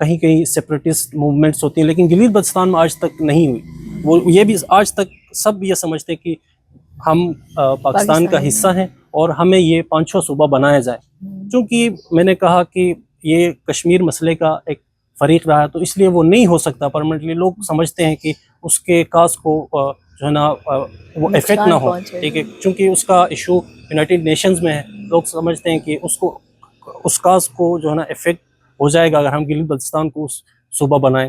کہیں کہیں سپریٹسٹ موومنٹس ہوتی ہیں، لیکن گلگت بلتستان میں آج تک نہیں ہوئی. وہ یہ بھی آج تک سب یہ سمجھتے ہیں کہ ہم پاکستان کا حصہ ہیں اور ہمیں یہ 5 صوبہ بنایا جائے. چونکہ میں نے کہا کہ یہ کشمیر مسئلے کا ایک فریق رہا ہے تو اس لیے وہ نہیں ہو سکتا پرماننٹلی. لوگ سمجھتے ہیں کہ اس کے کاز کو جو ہے نا وہ افیکٹ نہ ہو، ٹھیک ہے، چونکہ اس کا ایشو یونائٹڈ نیشنز میں ہے. لوگ سمجھتے ہیں کہ اس کاز کو جو ہے نا افیکٹ ہو جائے گا اگر ہم گلگت بلتستان کو صوبہ بنائیں.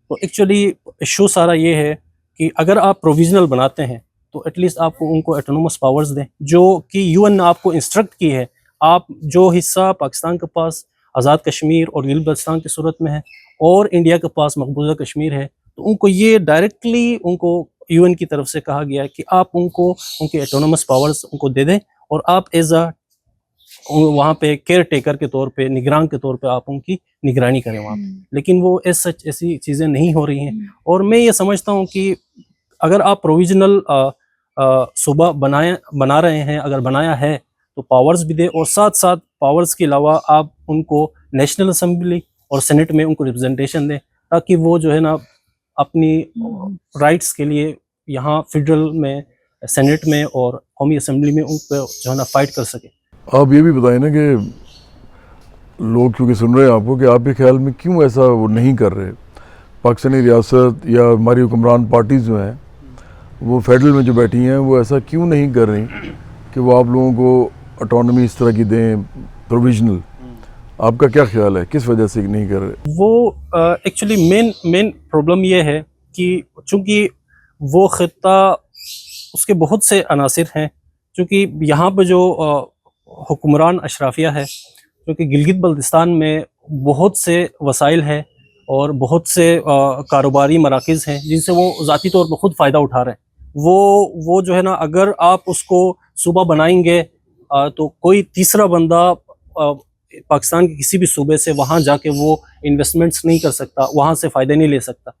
تو ایکچولی ایشو سارا یہ ہے کہ اگر آپ پروویژنل بناتے ہیں تو ایٹ لیسٹ آپ کو ان کو ایٹونومس پاورز دیں، جو کہ یو این نے آپ کو انسٹرکٹ کی ہے. آپ جو حصہ پاکستان کے پاس آزاد کشمیر اور گلگت بلتستان کی صورت میں ہے اور انڈیا کے پاس مقبوضہ کشمیر ہے، تو ان کو یہ ڈائریکٹلی ان کو یو این کی طرف سے کہا گیا ہے کہ آپ ان کو ان کے ایٹونومس پاورز ان کو دے دیں اور آپ ایز اے وہاں پہ کیئر ٹیکر کے طور پہ، نگران کے طور پہ آپ ان کی نگرانی کریں وہاں پہ. لیکن وہ ایسی چیزیں نہیں ہو رہی ہیں. اور میں یہ سمجھتا ہوں کہ اگر آپ پروویژنل صوبہ بنا رہے ہیں، اگر بنایا ہے تو پاورز بھی دے، اور ساتھ ساتھ پاورز کے علاوہ آپ ان کو نیشنل اسمبلی اور سینٹ میں ان کو ریپرزنٹیشن دیں، تاکہ وہ جو ہے نا اپنی رائٹس کے لیے یہاں فیڈرل میں، سینٹ میں اور قومی اسمبلی میں ان پہ جو ہے نا فائٹ کر سکے. آپ یہ بھی بتائیں نا کہ لوگ کیونکہ سن رہے ہیں آپ کو، کہ آپ کے خیال میں کیوں ایسا وہ نہیں کر رہے؟ پاکستانی ریاست یا ہماری حکمران پارٹیز جو ہیں وہ فیڈرل میں جو بیٹھی ہیں وہ ایسا کیوں نہیں کر رہی کہ وہ آپ لوگوں کو اٹانومی اس طرح کی دیں پروویژنل؟ آپ کا کیا خیال ہے کس وجہ سے نہیں کر رہے؟ وہ ایکچولی مین پرابلم یہ ہے کہ چونکہ وہ خطہ اس کے بہت سے عناصر ہیں، چونکہ یہاں پہ جو حکمران اشرافیہ ہے، کیونکہ گلگت بلتستان میں بہت سے وسائل ہیں اور بہت سے کاروباری مراکز ہیں جن سے وہ ذاتی طور پر خود فائدہ اٹھا رہے ہیں. وہ جو ہے نا اگر آپ اس کو صوبہ بنائیں گے تو کوئی تیسرا بندہ پاکستان کے کسی بھی صوبے سے وہاں جا کے وہ انویسٹمنٹس نہیں کر سکتا، وہاں سے فائدے نہیں لے سکتا.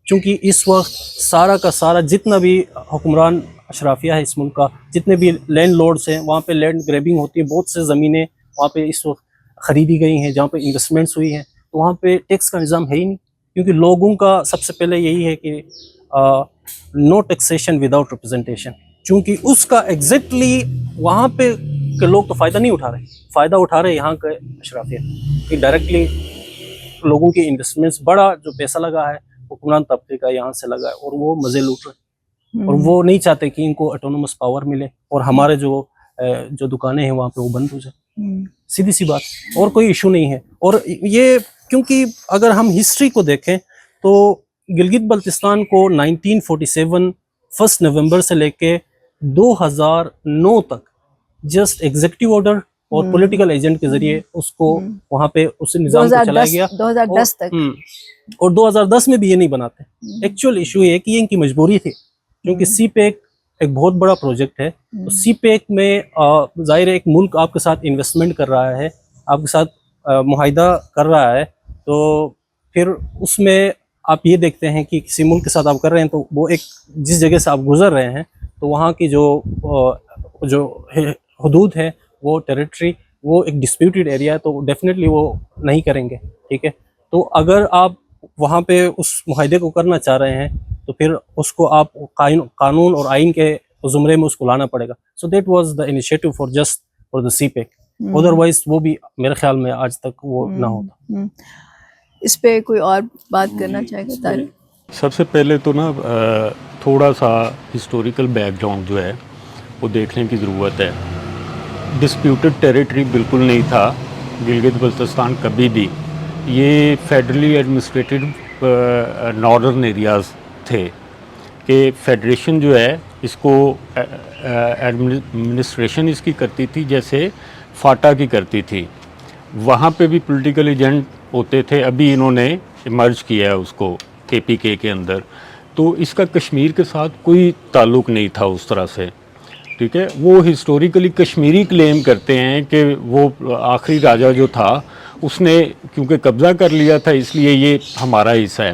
چونکہ اس وقت سارا کا سارا جتنا بھی حکمران اشرافیہ ہے اس ملک کا، جتنے بھی لینڈ لارڈز ہیں، وہاں پہ لینڈ گریبنگ ہوتی ہے. بہت سے زمینیں وہاں پہ اس وقت خریدی گئی ہیں جہاں پہ انویسٹمنٹس ہوئی ہیں، تو وہاں پہ ٹیکس کا نظام ہے ہی نہیں. کیونکہ لوگوں کا سب سے پہلے یہی ہے کہ نو ٹیکسیشن وداؤٹ ریپرزنٹیشن. چونکہ اس کا ایگزیکٹلی وہاں پہ کے لوگ تو فائدہ نہیں اٹھا رہے، فائدہ اٹھا رہے یہاں کے اشرافیہ کہ ڈائریکٹلی لوگوں کی انویسٹمنٹس، بڑا جو پیسہ لگا ہے حکمران طبقے کا یہاں سے لگا ہے اور وہ مزے لوٹ رہے ہیں. اور وہ نہیں چاہتے کہ ان کو اٹونومس پاور ملے اور ہمارے جو دکانیں ہیں وہاں پہ وہ بند ہو جائے. سیدھی سی بات، اور کوئی ایشو نہیں ہے. اور یہ کیونکہ اگر ہم ہسٹری کو دیکھیں تو گلگت بلتستان کو 1947 1 نومبر سے لے کے 2009 تک جسٹ ایگزیکٹو آرڈر اور پولیٹیکل ایجنٹ کے ذریعے اس کو وہاں پہ اس نظام کو چلایا گیا 2010 تک، اور 2010 میں بھی یہ نہیں بناتے. ایکچوئل ایشو یہ ہے کہ یہ ان کی مجبوری تھی، کیونکہ سی پیک ایک بہت بڑا پروجیکٹ ہے. تو سی پیک میں ظاہر ایک ملک آپ کے ساتھ انویسٹمنٹ کر رہا ہے، آپ کے ساتھ معاہدہ کر رہا ہے، تو پھر اس میں آپ یہ دیکھتے ہیں کہ کسی ملک کے ساتھ آپ کر رہے ہیں تو وہ ایک جس جگہ سے آپ گزر رہے ہیں تو وہاں کی جو حدود ہے، وہ ٹیریٹری، وہ ایک ڈسپیوٹیڈ ایریا ہے، تو ڈیفینیٹلی وہ نہیں کریں گے. ٹھیک ہے، تو اگر آپ وہاں پہ اس معاہدے کو کرنا چاہ رہے ہیں تو پھر اس کو آپ قانون اور آئین کے زمرے میں اس کو لانا پڑے گا. So that was the initiative for the CPEC. Otherwise وہ بھی میرے خیال میں آج تک وہ نہ ہوتا. اس پہ کوئی اور بات کرنا چاہے گا طارق؟ سب سے پہلے تو نا تھوڑا سا ہسٹوریکل بیک گراؤنڈ جو ہے وہ دیکھنے کی ضرورت ہے. ڈسپیوٹڈ ٹیریٹری بالکل نہیں تھا گلگت بلتستان کبھی بھی. یہ فیڈرلی ایڈمنسٹریٹڈ ناردرن ایریاز تھے کہ فیڈریشن جو ہے اس کو ایڈمنسٹریشن اس کی کرتی تھی جیسے فاٹا کی کرتی تھی. وہاں پہ بھی پولیٹیکل ایجنٹ ہوتے تھے. ابھی انہوں نے مرج کیا ہے اس کو KPK کے اندر. تو اس کا کشمیر کے ساتھ کوئی تعلق نہیں تھا اس طرح سے. ٹھیک ہے، وہ ہسٹوریکلی کشمیری کلیم کرتے ہیں کہ وہ آخری راجہ جو تھا اس نے کیونکہ قبضہ کر لیا تھا اس لیے یہ ہمارا حصہ ہے.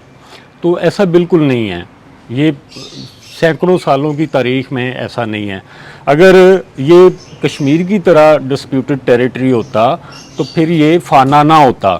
تو ایسا بالکل نہیں ہے. یہ سینکڑوں سالوں کی تاریخ میں ایسا نہیں ہے. اگر یہ کشمیر کی طرح ڈسپیوٹڈ ٹیریٹری ہوتا تو پھر یہ فانا نہ ہوتا.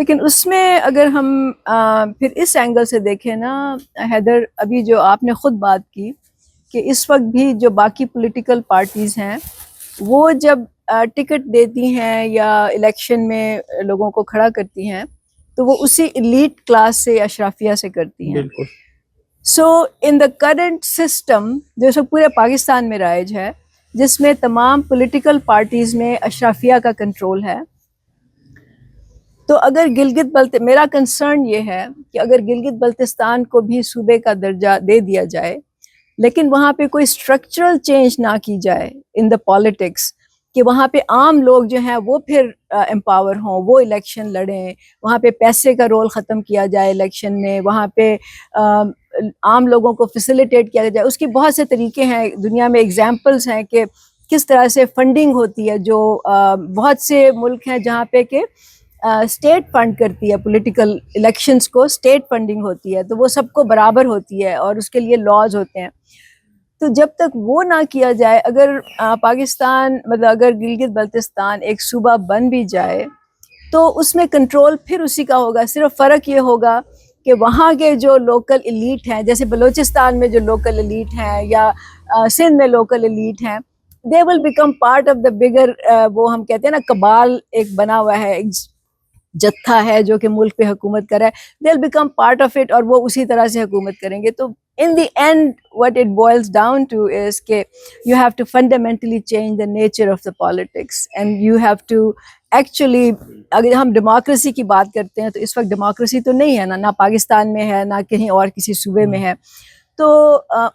لیکن اس میں اگر ہم پھر اس اینگل سے دیکھیں نا حیدر، ابھی جو آپ نے خود بات کی کہ اس وقت بھی جو باقی پولیٹیکل پارٹیز ہیں وہ جب ٹکٹ دیتی ہیں یا الیکشن میں لوگوں کو کھڑا کرتی ہیں تو وہ اسی ایلیٹ کلاس سے، اشرافیہ سے کرتی ہیں. بالکل. سو ان دا کرنٹ سسٹم جو سب پورے پاکستان میں رائج ہے، جس میں تمام پولیٹیکل پارٹیز میں اشرافیہ کا کنٹرول ہے، تو اگر میرا کنسرن یہ ہے کہ اگر گلگت بلتستان کو بھی صوبے کا درجہ دے دیا جائے لیکن وہاں پہ کوئی اسٹرکچرل چینج نہ کی جائے ان دا پالیٹکس، کہ وہاں پہ عام لوگ جو ہیں وہ پھر امپاور ہوں، وہ الیکشن لڑیں، وہاں پہ پیسے کا رول ختم کیا جائے الیکشن میں، وہاں پہ عام لوگوں کو فیسیلیٹیٹ کیا جائے. اس کی بہت سے طریقے ہیں، دنیا میں ایگزامپلس ہیں کہ کس طرح سے فنڈنگ ہوتی ہے. جو بہت سے ملک ہیں جہاں پہ کہ اسٹیٹ فنڈ کرتی ہے پولیٹیکل الیکشنز کو، اسٹیٹ فنڈنگ ہوتی ہے تو وہ سب کو برابر ہوتی ہے اور اس کے لیے لاز ہوتے ہیں. تو جب تک وہ نہ کیا جائے، اگر پاکستان مطلب اگر گلگت بلتستان ایک صوبہ بن بھی جائے تو اس میں کنٹرول پھر اسی کا ہوگا. صرف فرق یہ ہوگا کہ وہاں کے جو لوکل ایلیٹ ہیں، جیسے بلوچستان میں جو لوکل ایلیٹ ہیں یا سندھ میں لوکل ایلیٹ ہیں، they will become part of the bigger وہ ہم کہتے ہیں نا کبال ایک بنا ہوا ہے، ایک جتھا ہے جو کہ ملک پہ حکومت کر رہا ہے. they'll become part of it اور وہ اسی طرح سے حکومت کریں گے. تو in the end what it boils down to is کہ you have to fundamentally change the nature of the politics and you have to actually اگر ہم ڈیموکریسی کی بات کرتے ہیں تو اس وقت ڈیموکریسی تو نہیں ہے نا، نہ پاکستان میں ہے نہ کہیں اور کسی صوبے میں ہے. تو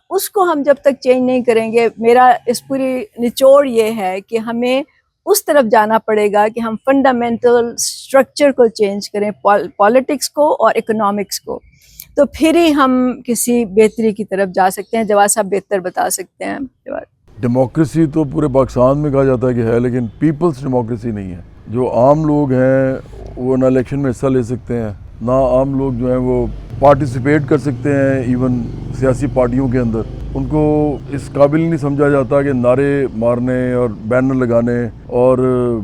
اس کو ہم جب تک چینج نہیں کریں گے، میرا اس پوری نچوڑ یہ ہے کہ ہمیں اس طرف جانا پڑے گا کہ ہم فنڈامنٹل اسٹرکچر کو چینج کریں، پالیٹکس کو اور اکنامکس کو، تو پھر ہی ہم کسی بہتری کی طرف جا سکتے ہیں. جواد صاحب بہتر بتا سکتے ہیں. ڈیموکریسی تو پورے پاکستان میں کہا جاتا ہے کہ ہے، لیکن پیپلز ڈیموکریسی نہیں ہے. جو عام لوگ ہیں وہ نہ الیکشن میں حصہ لے سکتے ہیں، نہ عام لوگ جو ہیں وہ پارٹیسپیٹ کر سکتے ہیں ایون سیاسی پارٹیوں کے اندر. ان کو اس قابل نہیں سمجھا جاتا کہ نعرے مارنے اور بینر لگانے اور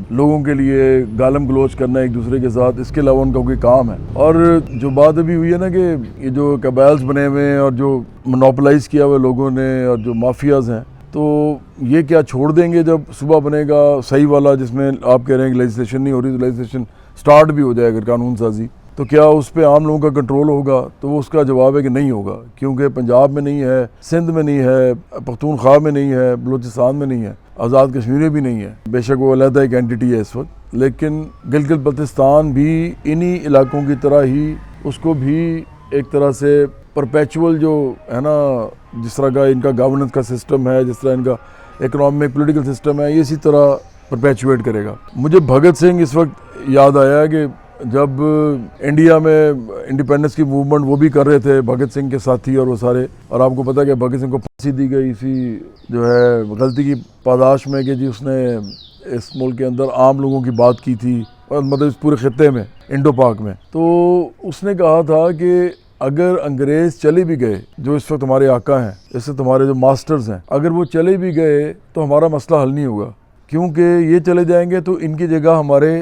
لوگوں کے لیے گالم گلوچ کرنا ایک دوسرے کے ساتھ، اس کے علاوہ ان کا کوئی کام ہے. اور جو بات ابھی ہوئی ہے نا کہ یہ جو قبائلز بنے ہوئے ہیں اور جو منوپلائز کیا ہوا لوگوں نے اور جو مافیاز ہیں، تو یہ کیا چھوڑ دیں گے جب صبح بنے گا صحیح والا، جس میں آپ کہہ رہے ہیں کہ لیجسلیشن نہیں ہو رہی تو لیجسلیشن سٹارٹ بھی ہو جائے اگر قانون سازی، تو کیا اس پہ عام لوگوں کا کنٹرول ہوگا؟ تو اس کا جواب ہے کہ نہیں ہوگا، کیونکہ پنجاب میں نہیں ہے، سندھ میں نہیں ہے، پختونخوا میں نہیں ہے، بلوچستان میں نہیں ہے، آزاد کشمیر میں بھی نہیں ہے. بے شک وہ علیحدہ ایک اینٹی ہے اس وقت، لیکن گلگت بلتستان بھی انہی علاقوں کی طرح ہی اس کو بھی ایک طرح سے پرپیچول جو ہے نا، جس طرح کا ان کا گورننس کا سسٹم ہے، جس طرح ان کا اکنامک پولیٹیکل سسٹم ہے، یہ اسی طرح پرپیچویٹ کرے گا. مجھے بھگت سنگھ اس وقت یاد آیا کہ جب انڈیا میں انڈیپینڈنس کی موومنٹ وہ بھی کر رہے تھے، بھگت سنگھ کے ساتھی اور وہ سارے، اور آپ کو پتہ ہے کہ بھگت سنگھ کو پھانسی دی گئی اسی جو ہے غلطی کی پاداش میں کہ جی اس نے اس ملک کے اندر عام لوگوں کی بات کی تھی، مطلب اس پورے خطے میں، انڈو پاک میں. تو اس نے کہا تھا کہ اگر انگریز چلے بھی گئے، جو اس وقت ہمارے آقا ہیں، اس وقت ہمارے جو ماسٹرز ہیں، اگر وہ چلے بھی گئے تو ہمارا مسئلہ حل نہیں ہوگا، کیونکہ یہ چلے جائیں گے تو ان کی جگہ ہمارے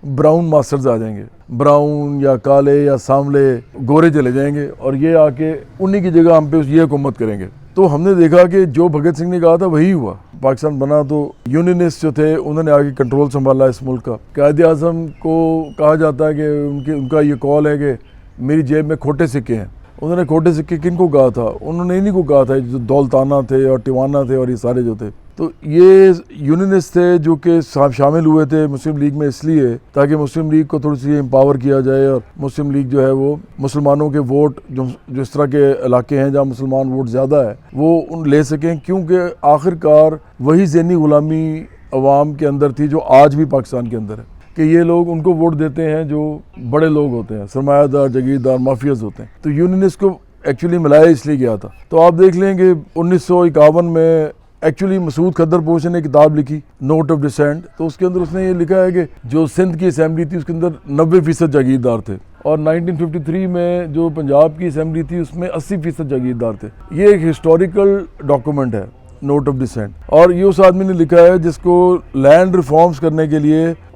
براؤن ماسٹرز آ جائیں گے، براؤن یا کالے یا سانولے گورے چلے جائیں گے، اور یہ آ کے انہی کی جگہ ہم پہ یہ حکومت کریں گے. تو ہم نے دیکھا کہ جو بھگت سنگھ نے کہا تھا وہی ہوا. پاکستان بنا تو یونینسٹ جو تھے انہوں نے آگے کنٹرول سنبھالا اس ملک کا. قائد اعظم کو کہا جاتا ہے کہ ان کا یہ کال ہے کہ میری جیب میں کھوٹے سکے ہیں. انہوں نے کھوٹے سکے کن کو کہا تھا؟ انہوں نے انہیں کو کہا تھا جو دولتانہ تھے اور ٹیوانہ تھے اور یہ سارے جو تھے. تو یہ یونینسٹ تھے جو کہ شامل ہوئے تھے مسلم لیگ میں اس لیے تاکہ مسلم لیگ کو تھوڑی سی امپاور کیا جائے، اور مسلم لیگ جو ہے وہ مسلمانوں کے ووٹ جو اس طرح کے علاقے ہیں جہاں مسلمان ووٹ زیادہ ہے وہ لے سکیں، کیونکہ آخر کار وہی ذہنی غلامی عوام کے اندر تھی جو آج بھی پاکستان کے اندر ہے، کہ یہ لوگ ان کو ووٹ دیتے ہیں جو بڑے لوگ ہوتے ہیں، سرمایہ دار، جاگیردار، مافیاز ہوتے ہیں. تو یونینسٹ کو ایکچولی ملایا اس لیے گیا تھا. تو آپ دیکھ لیں کہ 1951 میں ایکچولی مسعود کھدر پوش نے کتاب لکھی نوٹ آف ڈسینٹ. تو اس کے اندر اس نے یہ لکھا ہے کہ جو سندھ کی اسمبلی تھی اس کے اندر 90% جاگیردار تھے، اور 1953 میں جو پنجاب کی اسمبلی تھی اس میں 80% جاگیردار تھے. یہ ایک ہسٹوریکل ڈاکومنٹ ہے نوٹ آف ڈسینٹ، اور یہ اس آدمی نے لکھا ہے جس کو لینڈ ریفارمز کرنے کے لیے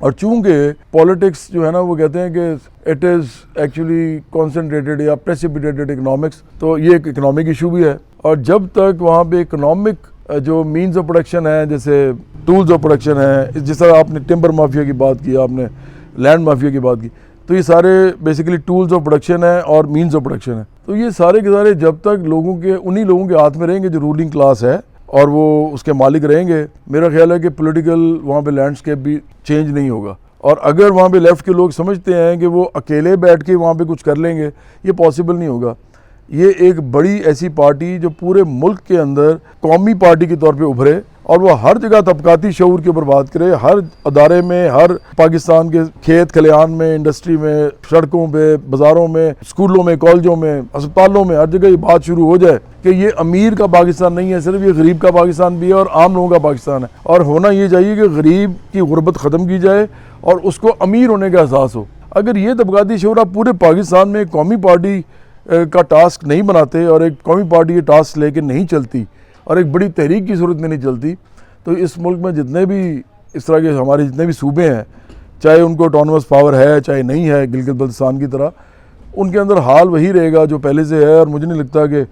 اور چونکہ پالیٹکس جو ہے نا وہ کہتے ہیں کہ اٹ از ایکچولی کانسنٹریٹڈ یا پریسپیٹیٹڈ اکنامکس، تو یہ ایک اکنامک ایشو بھی ہے. اور جب تک وہاں پہ اکنامک جو مینز آف پروڈکشن ہے، جیسے ٹولز آف پروڈکشن ہے، جس طرح آپ نے ٹمبر مافیا کی بات کی، آپ نے لینڈ مافیا کی بات کی، تو یہ سارے بیسیکلی ٹولز آف پروڈکشن ہے اور مینز آف پروڈکشن ہے. تو یہ سارے کے سارے جب تک انہی لوگوں کے ہاتھ میں رہیں گے جو رولنگ کلاس ہے اور وہ اس کے مالک رہیں گے، میرا خیال ہے کہ پولیٹیکل وہاں پہ لینڈسکیپ بھی چینج نہیں ہوگا. اور اگر وہاں پہ لیفٹ کے لوگ سمجھتے ہیں کہ وہ اکیلے بیٹھ کے وہاں پہ کچھ کر لیں گے، یہ پاسبل نہیں ہوگا. یہ ایک بڑی ایسی پارٹی جو پورے ملک کے اندر قومی پارٹی کے طور پہ ابھرے اور وہ ہر جگہ طبقاتی شعور کے اوپر بات کرے، ہر ادارے میں، ہر پاکستان کے کھیت کھلیان میں، انڈسٹری میں، سڑکوں پہ، بازاروں میں، اسکولوں میں، کالجوں میں، اسپتالوں میں، ہر جگہ یہ بات شروع ہو جائے کہ یہ امیر کا پاکستان نہیں ہے صرف، یہ غریب کا پاکستان بھی ہے اور عام لوگوں کا پاکستان ہے. اور ہونا یہ چاہیے کہ غریب کی غربت ختم کی جائے اور اس کو امیر ہونے کا احساس ہو. اگر یہ طبقاتی شعور آپ پورے پاکستان میں ایک قومی پارٹی کا ٹاسک نہیں بناتے اور ایک قومی پارٹی یہ ٹاسک لے کے نہیں چلتی اور ایک بڑی تحریک کی صورت میں نہیں چلتی، تو اس ملک میں جتنے بھی اس طرح کے ہمارے جتنے بھی صوبے ہیں، چاہے ان کو آٹونومس پاور ہے چاہے نہیں ہے گلگت بلتستان کی طرح، ان کے اندر حال وہی رہے گا جو پہلے سے ہے. اور مجھے نہیں لگتا کہ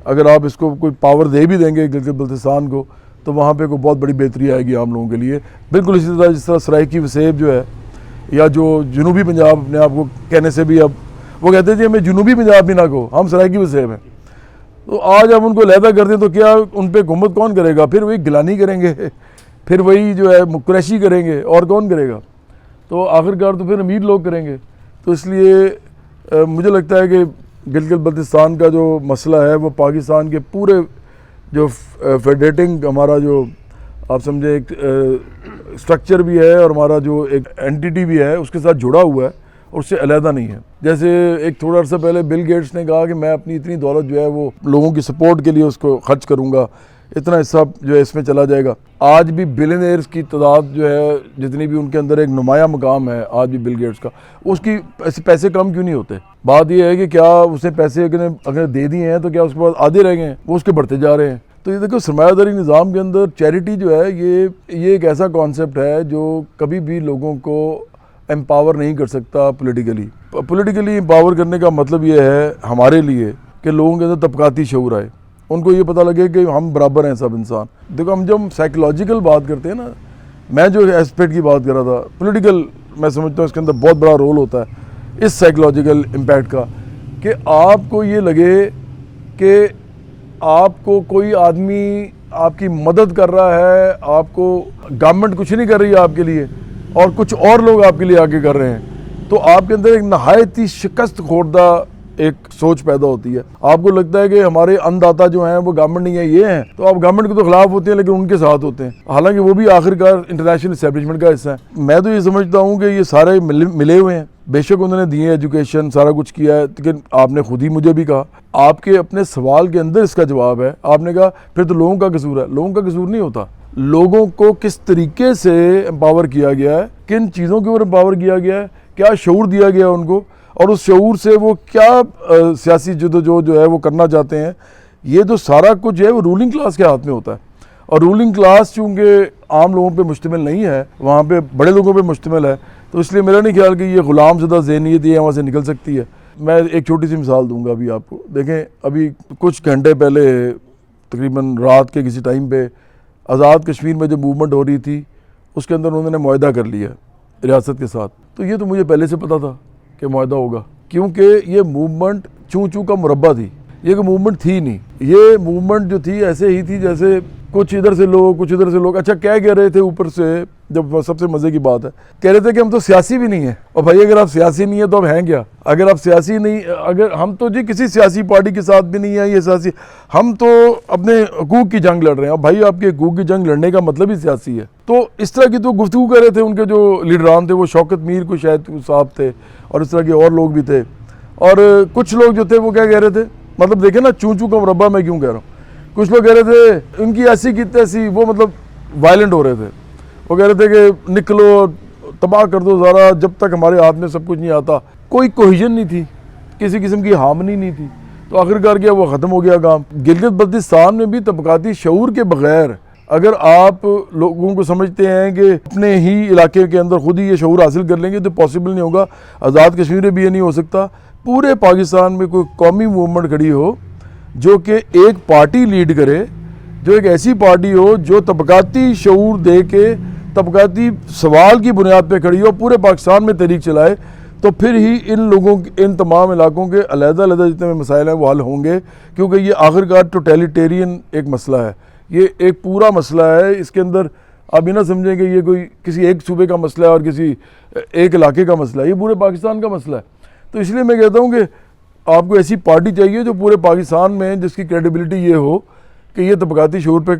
اگر آپ اس کو کوئی پاور دے بھی دیں گے گلگت بلتستان کو تو وہاں پہ کوئی بہت بڑی بہتری آئے گی عام لوگوں کے لیے. بالکل اسی طرح جس طرح سرائکی وسیب جو ہے یا جو جنوبی پنجاب اپنے آپ کو کہنے سے بھی اب وہ کہتے ہیں جی ہمیں جنوبی پنجاب بھی نہ کہو، ہم سرائکی وسیب ہیں. تو آج اب ان کو علیحدہ کر دیں تو کیا ان پہ حکومت کون کرے گا؟ پھر وہی گلانی کریں گے، پھر وہی جو ہے قریشی کریں گے، اور کون کرے گا؟ تو آخرکار تو پھر امیر لوگ کریں گے. تو اس لیے مجھے لگتا ہے کہ گلگت بلتستان کا جو مسئلہ ہے وہ پاکستان کے پورے جو فیڈریٹنگ ہمارا جو آپ سمجھیں ایک اسٹرکچر بھی ہے اور ہمارا جو ایک اینٹیٹی بھی ہے اس کے ساتھ جڑا ہوا ہے اور اس سے علیحدہ نہیں ہے. جیسے ایک تھوڑا عرصہ پہلے بل گیٹس نے کہا کہ میں اپنی اتنی دولت جو ہے وہ لوگوں کی سپورٹ کے لیے اس کو خرچ کروں گا، اتنا حصہ جو ہے اس میں چلا جائے گا. آج بھی بلینئرز کی تعداد جو ہے جتنی بھی ان کے اندر ایک نمایاں مقام ہے آج بھی بل گیٹس کا، اس کی پیسے کم کیوں نہیں ہوتے؟ بات یہ ہے کہ کیا اسے پیسے اگر دے دیے ہیں تو کیا اس کے بعد آدھے رہ گئے ہیں، وہ اس کے بڑھتے جا رہے ہیں. تو یہ دیکھو سرمایہ داری نظام کے اندر چیریٹی جو ہے یہ ایک ایسا کانسیپٹ ہے جو کبھی بھی لوگوں کو امپاور نہیں کر سکتا پولیٹیکلی امپاور کرنے کا مطلب یہ ہے ہمارے لیے کہ لوگوں کے اندر طبقاتی شعور آئے، ان کو یہ پتہ لگے کہ ہم برابر ہیں سب انسان. دیکھو ہم جب سائیکولوجیکل بات کرتے ہیں نا، میں جو ایسپیکٹ کی بات کر رہا تھا پولیٹیکل، میں سمجھتا ہوں اس کے اندر بہت بڑا رول ہوتا ہے اس سائیکولوجیکل امپیکٹ کا، کہ آپ کو یہ لگے کہ آپ کو کوئی آدمی آپ کی مدد کر رہا ہے، آپ کو گورنمنٹ کچھ نہیں کر رہی ہے آپ کے لیے اور کچھ اور لوگ آپ کے لیے آگے کر رہے ہیں، تو آپ کے اندر ایک نہایت ہی شکست خوردہ ایک سوچ پیدا ہوتی ہے. آپ کو لگتا ہے کہ ہمارے انداتا جو ہیں وہ گورنمنٹ نہیں ہے، یہ ہیں، تو آپ گورنمنٹ کے تو خلاف ہوتے ہیں لیکن ان کے ساتھ ہوتے ہیں، حالانکہ وہ بھی آخرکار انٹرنیشنل اسٹیبلشمنٹ کا حصہ ہے. میں تو یہ سمجھتا ہوں کہ یہ سارے ملے ہوئے ہیں، بے شک انہوں نے دیے ایجوکیشن سارا کچھ کیا ہے، لیکن آپ نے خود ہی مجھے بھی کہا، آپ کے اپنے سوال کے اندر اس کا جواب ہے. آپ نے کہا پھر تو لوگوں کا قصور ہے. لوگوں کا قصور نہیں ہوتا، لوگوں کو کس طریقے سے امپاور کیا گیا ہے، کن چیزوں کے اوپر امپاور کیا گیا ہے، کیا شعور دیا گیا ان کو، اور اس شعور سے وہ کیا سیاسی جدوجہد جو ہے وہ کرنا چاہتے ہیں. یہ جو سارا کچھ ہے وہ رولنگ کلاس کے ہاتھ میں ہوتا ہے، اور رولنگ کلاس چونکہ عام لوگوں پہ مشتمل نہیں ہے، وہاں پہ بڑے لوگوں پہ مشتمل ہے، تو اس لیے میرا نہیں خیال کہ یہ غلام زدہ ذہنیت یہ وہاں سے نکل سکتی ہے. میں ایک چھوٹی سی مثال دوں گا ابھی آپ کو. دیکھیں ابھی کچھ گھنٹے پہلے تقریباً رات کے کسی ٹائم پہ آزاد کشمیر میں جو موومنٹ ہو رہی تھی اس کے اندر انہوں نے معاہدہ کر لیا ریاست کے ساتھ. تو یہ تو مجھے پہلے سے پتا تھا کہ معاہدہ ہوگا، کیونکہ یہ موومنٹ چوں کا مربع تھی، یہ کوئی موومنٹ تھی نہیں. یہ موومنٹ جو تھی ایسے ہی تھی جیسے کچھ ادھر سے لوگ کچھ ادھر سے لوگ. اچھا کہہ رہے تھے اوپر سے، جب سب سے مزے کی بات ہے، کہہ رہے تھے کہ ہم تو سیاسی بھی نہیں ہیں. اور بھائی اگر آپ سیاسی نہیں ہیں تو اب ہیں کیا؟ اگر آپ سیاسی نہیں، اگر ہم تو جی کسی سیاسی پارٹی کے ساتھ بھی نہیں ہیں، یہ سیاسی، ہم تو اپنے حقوق کی جنگ لڑ رہے ہیں. اب بھائی آپ کے حقوق کی جنگ لڑنے کا مطلب ہی سیاسی ہے. تو اس طرح کی تو گفتگو کر رہے تھے ان کے جو لیڈران تھے، وہ شوکت میر کو شاید صاحب تھے اور اس طرح کے اور لوگ بھی تھے، اور کچھ لوگ جو تھے وہ کیا کہہ رہے تھے، مطلب دیکھیں نا چوں کا مربع میں کیوں کہہ رہا ہوں. کچھ لوگ کہہ رہے تھے ان کی ایسی کی تیسی، وہ مطلب وائلنٹ ہو رہے تھے. وہ کہہ رہے تھے کہ نکلو تباہ کر دو ذرا، جب تک ہمارے ہاتھ میں سب کچھ نہیں آتا. کوئی کوہیژن نہیں تھی، کسی قسم کی ہارمنی نہیں تھی. تو آخرکار کیا وہ ختم ہو گیا کام. گلگت بلتستان میں بھی طبقاتی شعور کے بغیر اگر آپ لوگوں کو سمجھتے ہیں کہ اپنے ہی علاقے کے اندر خود ہی یہ شعور حاصل کر لیں گے تو پاسبل نہیں ہوگا. آزاد کشمیر میں بھی یہ نہیں ہو سکتا. پورے پاکستان میں کوئی قومی موومنٹ کھڑی ہو جو کہ ایک پارٹی لیڈ کرے, جو ایک ایسی پارٹی ہو جو طبقاتی شعور دے کے طبقاتی سوال کی بنیاد پہ کھڑی ہو, پورے پاکستان میں تحریک چلائے, تو پھر ہی ان لوگوں ان تمام علاقوں کے علیحدہ علیحدہ جتنے مسائل ہیں وہ حل ہوں گے. کیونکہ یہ آخرکار ٹوٹیلیٹیرین ایک مسئلہ ہے, یہ ایک پورا مسئلہ ہے. اس کے اندر آپ یہ نہ سمجھیں کہ یہ کوئی کسی ایک صوبے کا مسئلہ ہے اور کسی ایک علاقے کا مسئلہ ہے, یہ پورے پاکستان کا مسئلہ ہے. تو اس لیے میں کہتا ہوں کہ آپ کو ایسی پارٹی چاہیے جو پورے پاکستان میں جس کی کریڈیبلٹی یہ ہو کہ یہ طبقاتی شعور پہ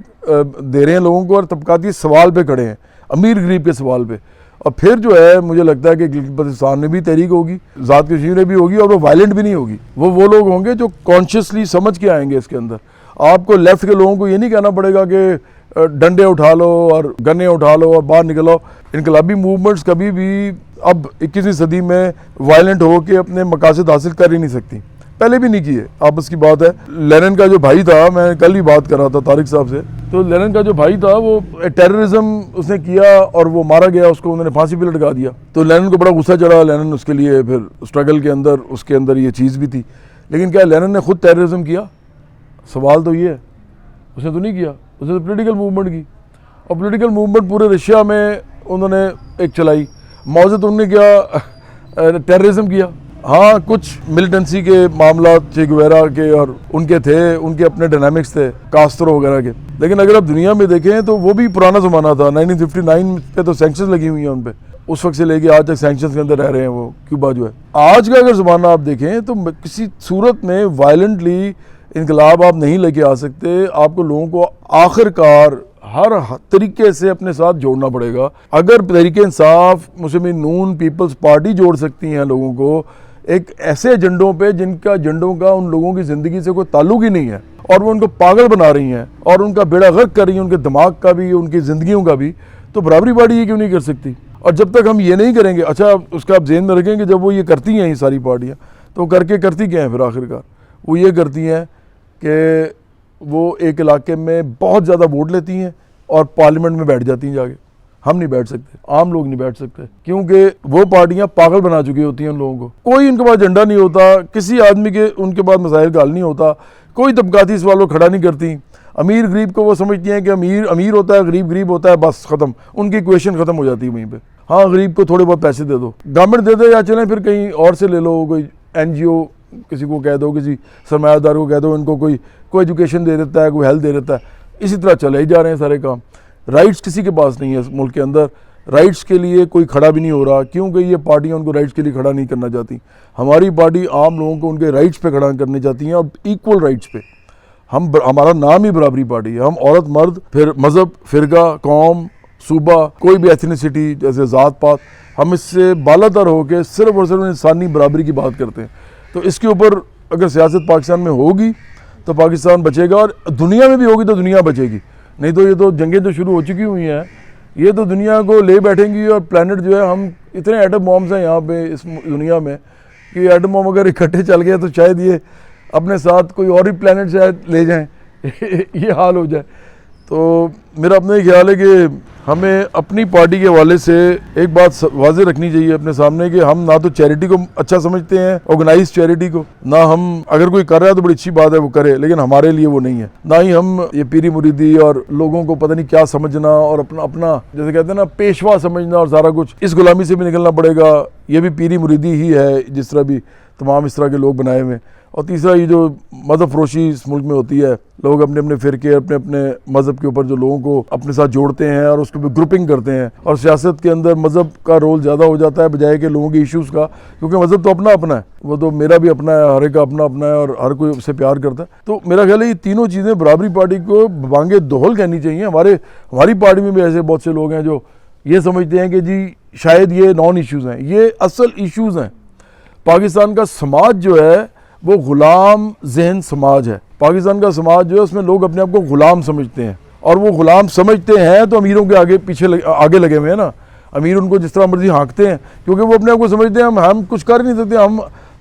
دے رہے ہیں لوگوں کو اور طبقاتی سوال پہ کھڑے ہیں, امیر غریب کے سوال پہ. اور پھر جو ہے مجھے لگتا ہے کہ گلگت بلتستان میں بھی تحریک ہوگی, آزاد کشمیر میں بھی ہوگی, اور وہ وائلنٹ بھی نہیں ہوگی. وہ لوگ ہوں گے جو کانشیسلی سمجھ کے آئیں گے اس کے اندر. آپ کو لیفٹ کے لوگوں کو یہ نہیں کہنا پڑے گا کہ ڈنڈے اٹھا لو اور گنے اٹھا لو اور باہر نکلو. انقلابی موومنٹس کبھی بھی اب 21ویں صدی میں وائلنٹ ہو کے اپنے مقاصد حاصل کر ہی نہیں سکتی, پہلے بھی نہیں کیے. آپس کی بات ہے. لینن کا جو بھائی تھا, میں کل ہی بات کر رہا تھا طارق صاحب سے, تو لینن کا جو بھائی تھا وہ ٹیررزم اس نے کیا اور وہ مارا گیا, اس کو انہوں نے پھانسی پہ لٹکا دیا. تو لینن کو بڑا غصہ چڑھا. لینن اس کے لیے پھر اسٹرگل کے اندر اس کے اندر یہ چیز بھی تھی. لیکن کیا لینن نے خود ٹیررزم کیا؟ سوال تو یہ ہے, اس نے تو نہیں کیا. اس نے تو پولیٹیکل موومنٹ کی, اور پولیٹیکل موومنٹ پورے رشیا میں انہوں نے ایک چلائی. ماؤ زے تونگ نے کیا؟ ٹیررزم کیا. ہاں کچھ ملیٹنسی کے معاملات چے گویرا کے اور ان کے تھے, ان کے اپنے ڈائنامکس تھے کاسترو وغیرہ کے. لیکن اگر آپ دنیا میں دیکھیں تو وہ بھی پرانا زمانہ تھا. 1959 پہ تو سینکشنز لگی ہوئی ہیں ان پہ, اس وقت سے لے کے آج تک سینکشنز کے اندر رہ رہے ہیں وہ کیوبا جو ہے. آج کا اگر زمانہ آپ دیکھیں تو کسی صورت میں وائلنٹلی انقلاب آپ نہیں لے کے آ سکتے. آپ کو لوگوں کو آخر کار ہر طریقے سے اپنے ساتھ جوڑنا پڑے گا. اگر تحریک انصاف, مسلم نون, پیپلز پارٹی جوڑ سکتی ہیں لوگوں کو ایک ایسے ایجنڈوں پہ جن کا ایجنڈوں کا ان لوگوں کی زندگی سے کوئی تعلق ہی نہیں ہے, اور وہ ان کو پاگل بنا رہی ہیں اور ان کا بیڑا غرق کر رہی ہیں, ان کے دماغ کا بھی ان کی زندگیوں کا بھی, تو برابری پارٹی یہ کیوں نہیں کر سکتی؟ اور جب تک ہم یہ نہیں کریں گے, اچھا اس کا آپ ذہن میں رکھیں کہ جب وہ یہ کرتی ہیں یہ ساری پارٹیاں, تو کر کے کرتی کیا ہیں پھر آخر کار؟ وہ یہ کرتی ہیں کہ وہ ایک علاقے میں بہت زیادہ ووٹ لیتی ہیں اور پارلیمنٹ میں بیٹھ جاتی ہیں جا کے. ہم نہیں بیٹھ سکتے, عام لوگ نہیں بیٹھ سکتے, کیونکہ وہ پارٹیاں پاگل بنا چکی ہوتی ہیں ان لوگوں کو. کوئی ان کے پاس ایجنڈا نہیں ہوتا, کسی آدمی کے ان کے پاس مسائل کا حل نہیں ہوتا, کوئی طبقاتی سوال کو کھڑا نہیں کرتی. امیر غریب کو وہ سمجھتی ہیں کہ امیر امیر ہوتا ہے, غریب غریب ہوتا ہے, بس ختم. ان کی ایکویشن ختم ہو جاتی ہے وہیں پہ. ہاں غریب کو تھوڑے بہت پیسے دے دو, گورنمنٹ دے دے, یا چلیں پھر کہیں اور سے لے لو, کوئی NGO کسی کو کہہ دو, کسی سرمایہ دار کو کہہ دو, ان کو کوئی ایجوکیشن دے دیتا ہے, کوئی ہیلتھ دے دیتا ہے. اسی طرح چلے ہی جا رہے ہیں سارے کام. رائٹس کسی کے پاس نہیں ہے اس ملک کے اندر, رائٹس کے لیے کوئی کھڑا بھی نہیں ہو رہا, کیونکہ یہ پارٹیاں ان کو رائٹس کے لیے کھڑا نہیں کرنا چاہتی. ہماری پارٹی عام لوگوں کو ان کے رائٹس پہ کھڑا کرنے چاہتی ہیں, اور ایکول رائٹس پہ. ہمارا نام ہی برابری پارٹی ہے. ہم عورت مرد, پھر مذہب, فرقہ, قوم, صوبہ, کوئی بھی ایتھنیسٹی جیسے ذات پات, ہم اس سے بالا تر ہو کے صرف اور صرف انسانی برابری کی بات کرتے ہیں. تو اس کے اوپر اگر سیاست پاکستان میں ہوگی تو پاکستان بچے گا, اور دنیا میں بھی ہوگی تو دنیا بچے گی. نہیں تو یہ تو جنگیں جو شروع ہو چکی ہوئی ہیں, یہ تو دنیا کو لے بیٹھیں گی. اور پلانٹ جو ہے, ہم اتنے ایٹم بامز ہیں یہاں پہ اس دنیا میں کہ ایٹم بام اگر اکٹھے چل گئے تو شاید یہ اپنے ساتھ کوئی اور ہی پلانٹ شاید لے جائیں, یہ حال ہو جائے. تو میرا اپنا یہ خیال ہے کہ ہمیں اپنی پارٹی کے حوالے سے ایک بات واضح رکھنی چاہیے اپنے سامنے کہ ہم نہ تو چیریٹی کو اچھا سمجھتے ہیں, آرگنائز چیریٹی کو, نہ ہم اگر کوئی کر رہا ہے تو بڑی اچھی بات ہے وہ کرے, لیکن ہمارے لیے وہ نہیں ہے. نہ ہی ہم یہ پیری مریدی اور لوگوں کو پتہ نہیں کیا سمجھنا اور اپنا جیسے کہتے ہیں نا پیشوا سمجھنا اور سارا کچھ, اس غلامی سے بھی نکلنا پڑے گا. یہ بھی پیری مریدی ہی ہے, جس طرح بھی تمام اس طرح کے لوگ بنائے ہوئے. اور تیسرا یہ جو مذہب فروشی اس ملک میں ہوتی ہے, لوگ اپنے اپنے فرقے, اپنے اپنے مذہب کے اوپر جو لوگوں کو اپنے ساتھ جوڑتے ہیں اور اس کے اوپر گروپنگ کرتے ہیں, اور سیاست کے اندر مذہب کا رول زیادہ ہو جاتا ہے بجائے کہ لوگوں کے ایشوز کا, کیونکہ مذہب تو اپنا اپنا ہے, وہ تو میرا بھی اپنا ہے, ہر ایک کا اپنا اپنا ہے, اور ہر کوئی اس سے پیار کرتا ہے. تو میرا خیال ہے یہ تینوں چیزیں برابری پارٹی کو بانگ دہل کہنی چاہیے. ہماری پارٹی میں بھی ایسے بہت سے لوگ ہیں جو یہ سمجھتے ہیں کہ جی شاید یہ نان ایشوز ہیں, یہ اصل ایشوز ہیں. پاکستان کا سماج جو ہے وہ غلام ذہن سماج ہے. پاکستان کا سماج جو ہے اس میں لوگ اپنے آپ کو غلام سمجھتے ہیں, اور وہ غلام سمجھتے ہیں تو امیروں کے آگے لگے ہوئے ہیں نا. امیر ان کو جس طرح مرضی ہانکتے ہیں, کیونکہ وہ اپنے آپ کو سمجھتے ہیں ہم کچھ کر نہیں سکتے,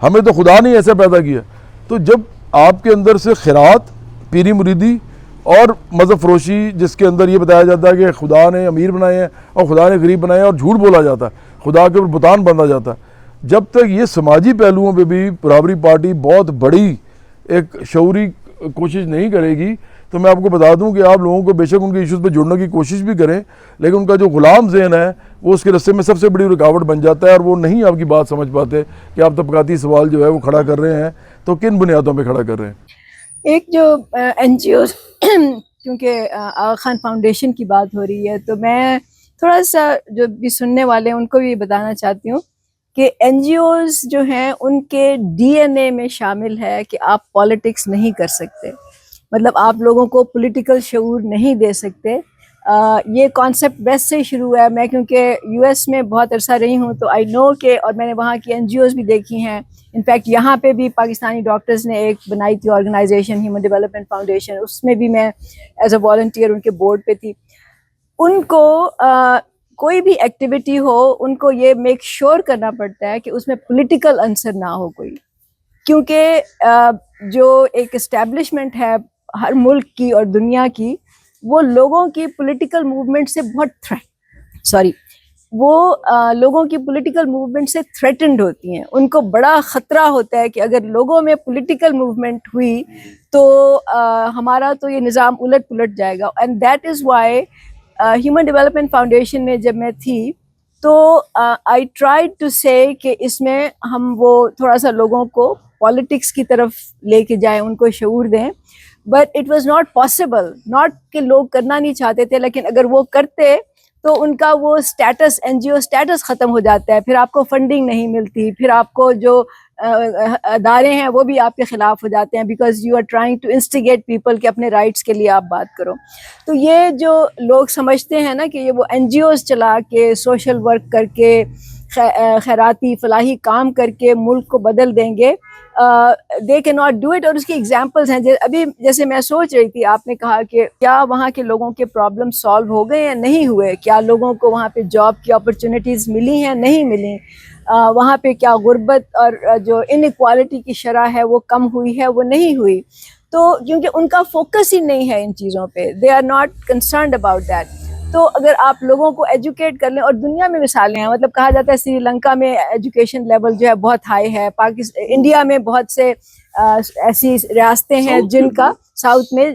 ہمیں تو خدا نے ایسا پیدا کیا. تو جب آپ کے اندر سے خیرات, پیری مریدی اور مذہب فروشی جس کے اندر یہ بتایا جاتا ہے کہ خدا نے امیر بنائے ہیں اور خدا نے غریب بنائے ہیں، اور جھوٹ بولا جاتا ہے، خدا کے اوپر بتان باندھا جاتا ہے۔ جب تک یہ سماجی پہلوؤں پہ بھی برابری پارٹی بہت بڑی ایک شعوری کوشش نہیں کرے گی، تو میں آپ کو بتا دوں کہ آپ لوگوں کو بے شک ان کے ایشوز پہ جڑنے کی کوشش بھی کریں، لیکن ان کا جو غلام ذہن ہے وہ اس کے رستے میں سب سے بڑی رکاوٹ بن جاتا ہے، اور وہ نہیں آپ کی بات سمجھ پاتے کہ آپ طبقاتی سوال جو ہے وہ کھڑا کر رہے ہیں تو کن بنیادوں پہ کھڑا کر رہے ہیں۔ ایک جو این جی اوز کیونکہ آغا خان فاؤنڈیشن کی بات ہو رہی ہے، تو میں تھوڑا سا جو بھی سننے والے ہیں ان کو بھی بتانا چاہتی ہوں کہ این جی اوز جو ہیں ان کے ڈی این اے میں شامل ہے کہ آپ پالیٹکس نہیں کر سکتے، مطلب آپ لوگوں کو پولیٹیکل شعور نہیں دے سکتے۔ یہ کانسیپٹ ویسٹ سے ہی شروع ہوا ہے۔ میں کیونکہ یو ایس میں بہت عرصہ رہی ہوں تو آئی نو کہ، اور میں نے وہاں کی این جی اوز بھی دیکھی ہیں، انفیکٹ یہاں پہ بھی پاکستانی ڈاکٹرز نے ایک بنائی تھی آرگنائزیشن ہیومن ڈیولپمنٹ فاؤنڈیشن، اس میں بھی میں ایز اے والنٹیئر ان کے بورڈ پہ تھی۔ ان کو کوئی بھی ایکٹیویٹی ہو، ان کو یہ میک شور کرنا پڑتا ہے کہ اس میں پولیٹیکل عنصر نہ ہو کوئی، کیونکہ جو ایک اسٹیبلشمنٹ ہے ہر ملک کی اور دنیا کی، وہ لوگوں کی پولیٹیکل موومنٹ سے بہت لوگوں کی پولیٹیکل موومنٹ سے تھریٹنڈ ہوتی ہیں۔ ان کو بڑا خطرہ ہوتا ہے کہ اگر لوگوں میں پولیٹیکل موومنٹ ہوئی تو ہمارا تو یہ نظام الٹ پلٹ جائے گا۔ And that is why human development foundation میں جب میں تھی تو آئی ٹرائی ٹو سے کہ اس میں ہم وہ تھوڑا سا لوگوں کو پالیٹکس کی طرف لے کے جائیں، ان کو شعور دیں، but it was not possible, not کہ لوگ کرنا نہیں چاہتے تھے، لیکن اگر وہ کرتے تو ان کا وہ اسٹیٹس، این جی او اسٹیٹس ختم ہو جاتا ہے، پھر آپ کو فنڈنگ نہیں ملتی، پھر آپ کو جو ادارے ہیں وہ بھی آپ کے خلاف ہو جاتے ہیں، because you are trying to instigate people کہ اپنے رائٹس کے لیے آپ بات کرو۔ تو یہ جو لوگ سمجھتے ہیں نا کہ یہ وہ این جی اوز چلا کے سوشل ورک کر کے خیراتی فلاحی کام کر کے ملک کو بدل دیں گے، دے کی ناٹ ڈو اٹ۔ اور اس کی ایگزامپلس ہیں، ابھی جیسے میں سوچ رہی تھی، آپ نے کہا کہ کیا وہاں کے لوگوں کے پرابلم سالو ہو گئے یا نہیں ہوئے، کیا لوگوں کو وہاں پہ جاب کی اپرچونیٹیز ملی ہیں نہیں ملی، وہاں پہ کیا غربت اور جو ان ایکوالٹی کی شرح ہے وہ کم ہوئی ہے وہ نہیں ہوئی، تو کیونکہ ان کا فوکس ہی نہیں ہے ان چیزوں پہ، they are not concerned about that. تو اگر آپ لوگوں کو ایجوکیٹ کر لیں، اور دنیا میں مثالیں ہیں، مطلب کہا جاتا ہے سری لنکا میں ایجوکیشن لیول جو ہے بہت ہائی ہے، انڈیا میں بہت سے ایسی ریاستیں ہیں جن کا ساؤتھ میں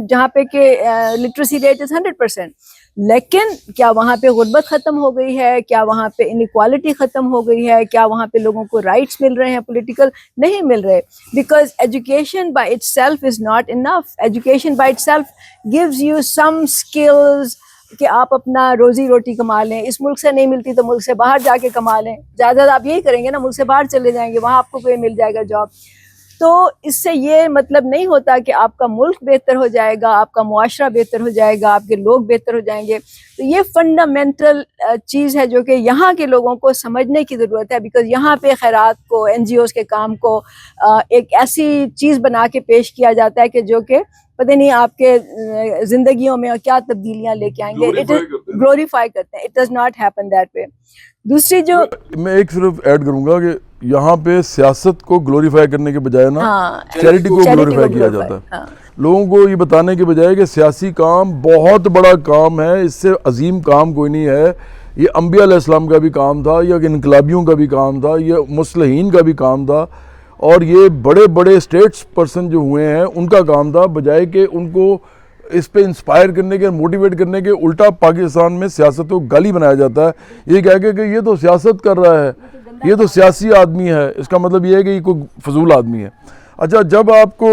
جہاں پہ کہ لٹریسی ریٹ از 100%، لیکن کیا وہاں پہ غربت ختم ہو گئی ہے، کیا وہاں پہ انیکوالٹی ختم ہو گئی ہے، کیا وہاں پہ لوگوں کو رائٹس مل رہے ہیں پولیٹیکل؟ نہیں مل رہے، because education by it self is not enough. Education by it self gives you some skills کہ آپ اپنا روزی روٹی کما لیں، اس ملک سے نہیں ملتی تو ملک سے باہر جا کے کما لیں، زیادہ زیادہ آپ یہی کریں گے نا، ملک سے باہر چلے جائیں گے، وہاں آپ کو کوئی مل جائے گا جاب۔ تو اس سے یہ مطلب نہیں ہوتا کہ آپ کا ملک بہتر ہو جائے گا، آپ کا معاشرہ بہتر ہو جائے گا، آپ کے لوگ بہتر ہو جائیں گے۔ تو یہ فنڈامنٹل چیز ہے جو کہ یہاں کے لوگوں کو سمجھنے کی ضرورت ہے، بیکاز یہاں پہ خیرات کو، این جی اوز کے کام کو ایک ایسی چیز بنا کے پیش کیا جاتا ہے کہ جو کہ پتہ نہیں آپ کے زندگیوں میں کیا تبدیلیاں لے کے آئیں گے، گلوریفائی کرتے ہیں، it does not happen that way. دوسری جو میں ایک صرف ایڈ کروں گا کہ یہاں پہ سیاست کو گلوریفائی کرنے کے بجائے نا چیریٹی کو گلوریفائی کیا جاتا ہے، لوگوں کو یہ بتانے کے بجائے کہ سیاسی کام بہت بڑا کام ہے، اس سے عظیم کام کوئی نہیں ہے، یہ انبیاء علیہ السلام کا بھی کام تھا، یہ انقلابیوں کا بھی کام تھا، یہ مصلحین کا بھی کام تھا، اور یہ بڑے بڑے اسٹیٹس پرسن جو ہوئے ہیں ان کا کام تھا، بجائے کہ ان کو اس پہ انسپائر کرنے کے، موٹیویٹ کرنے کے، الٹا پاکستان میں سیاست کو گالی بنایا جاتا ہے، یہ کہہ کے کہ یہ تو سیاست کر رہا ہے، یہ تو سیاسی آدمی ہے، اس کا مطلب یہ ہے کہ یہ کوئی فضول آدمی ہے۔ اچھا، جب آپ کو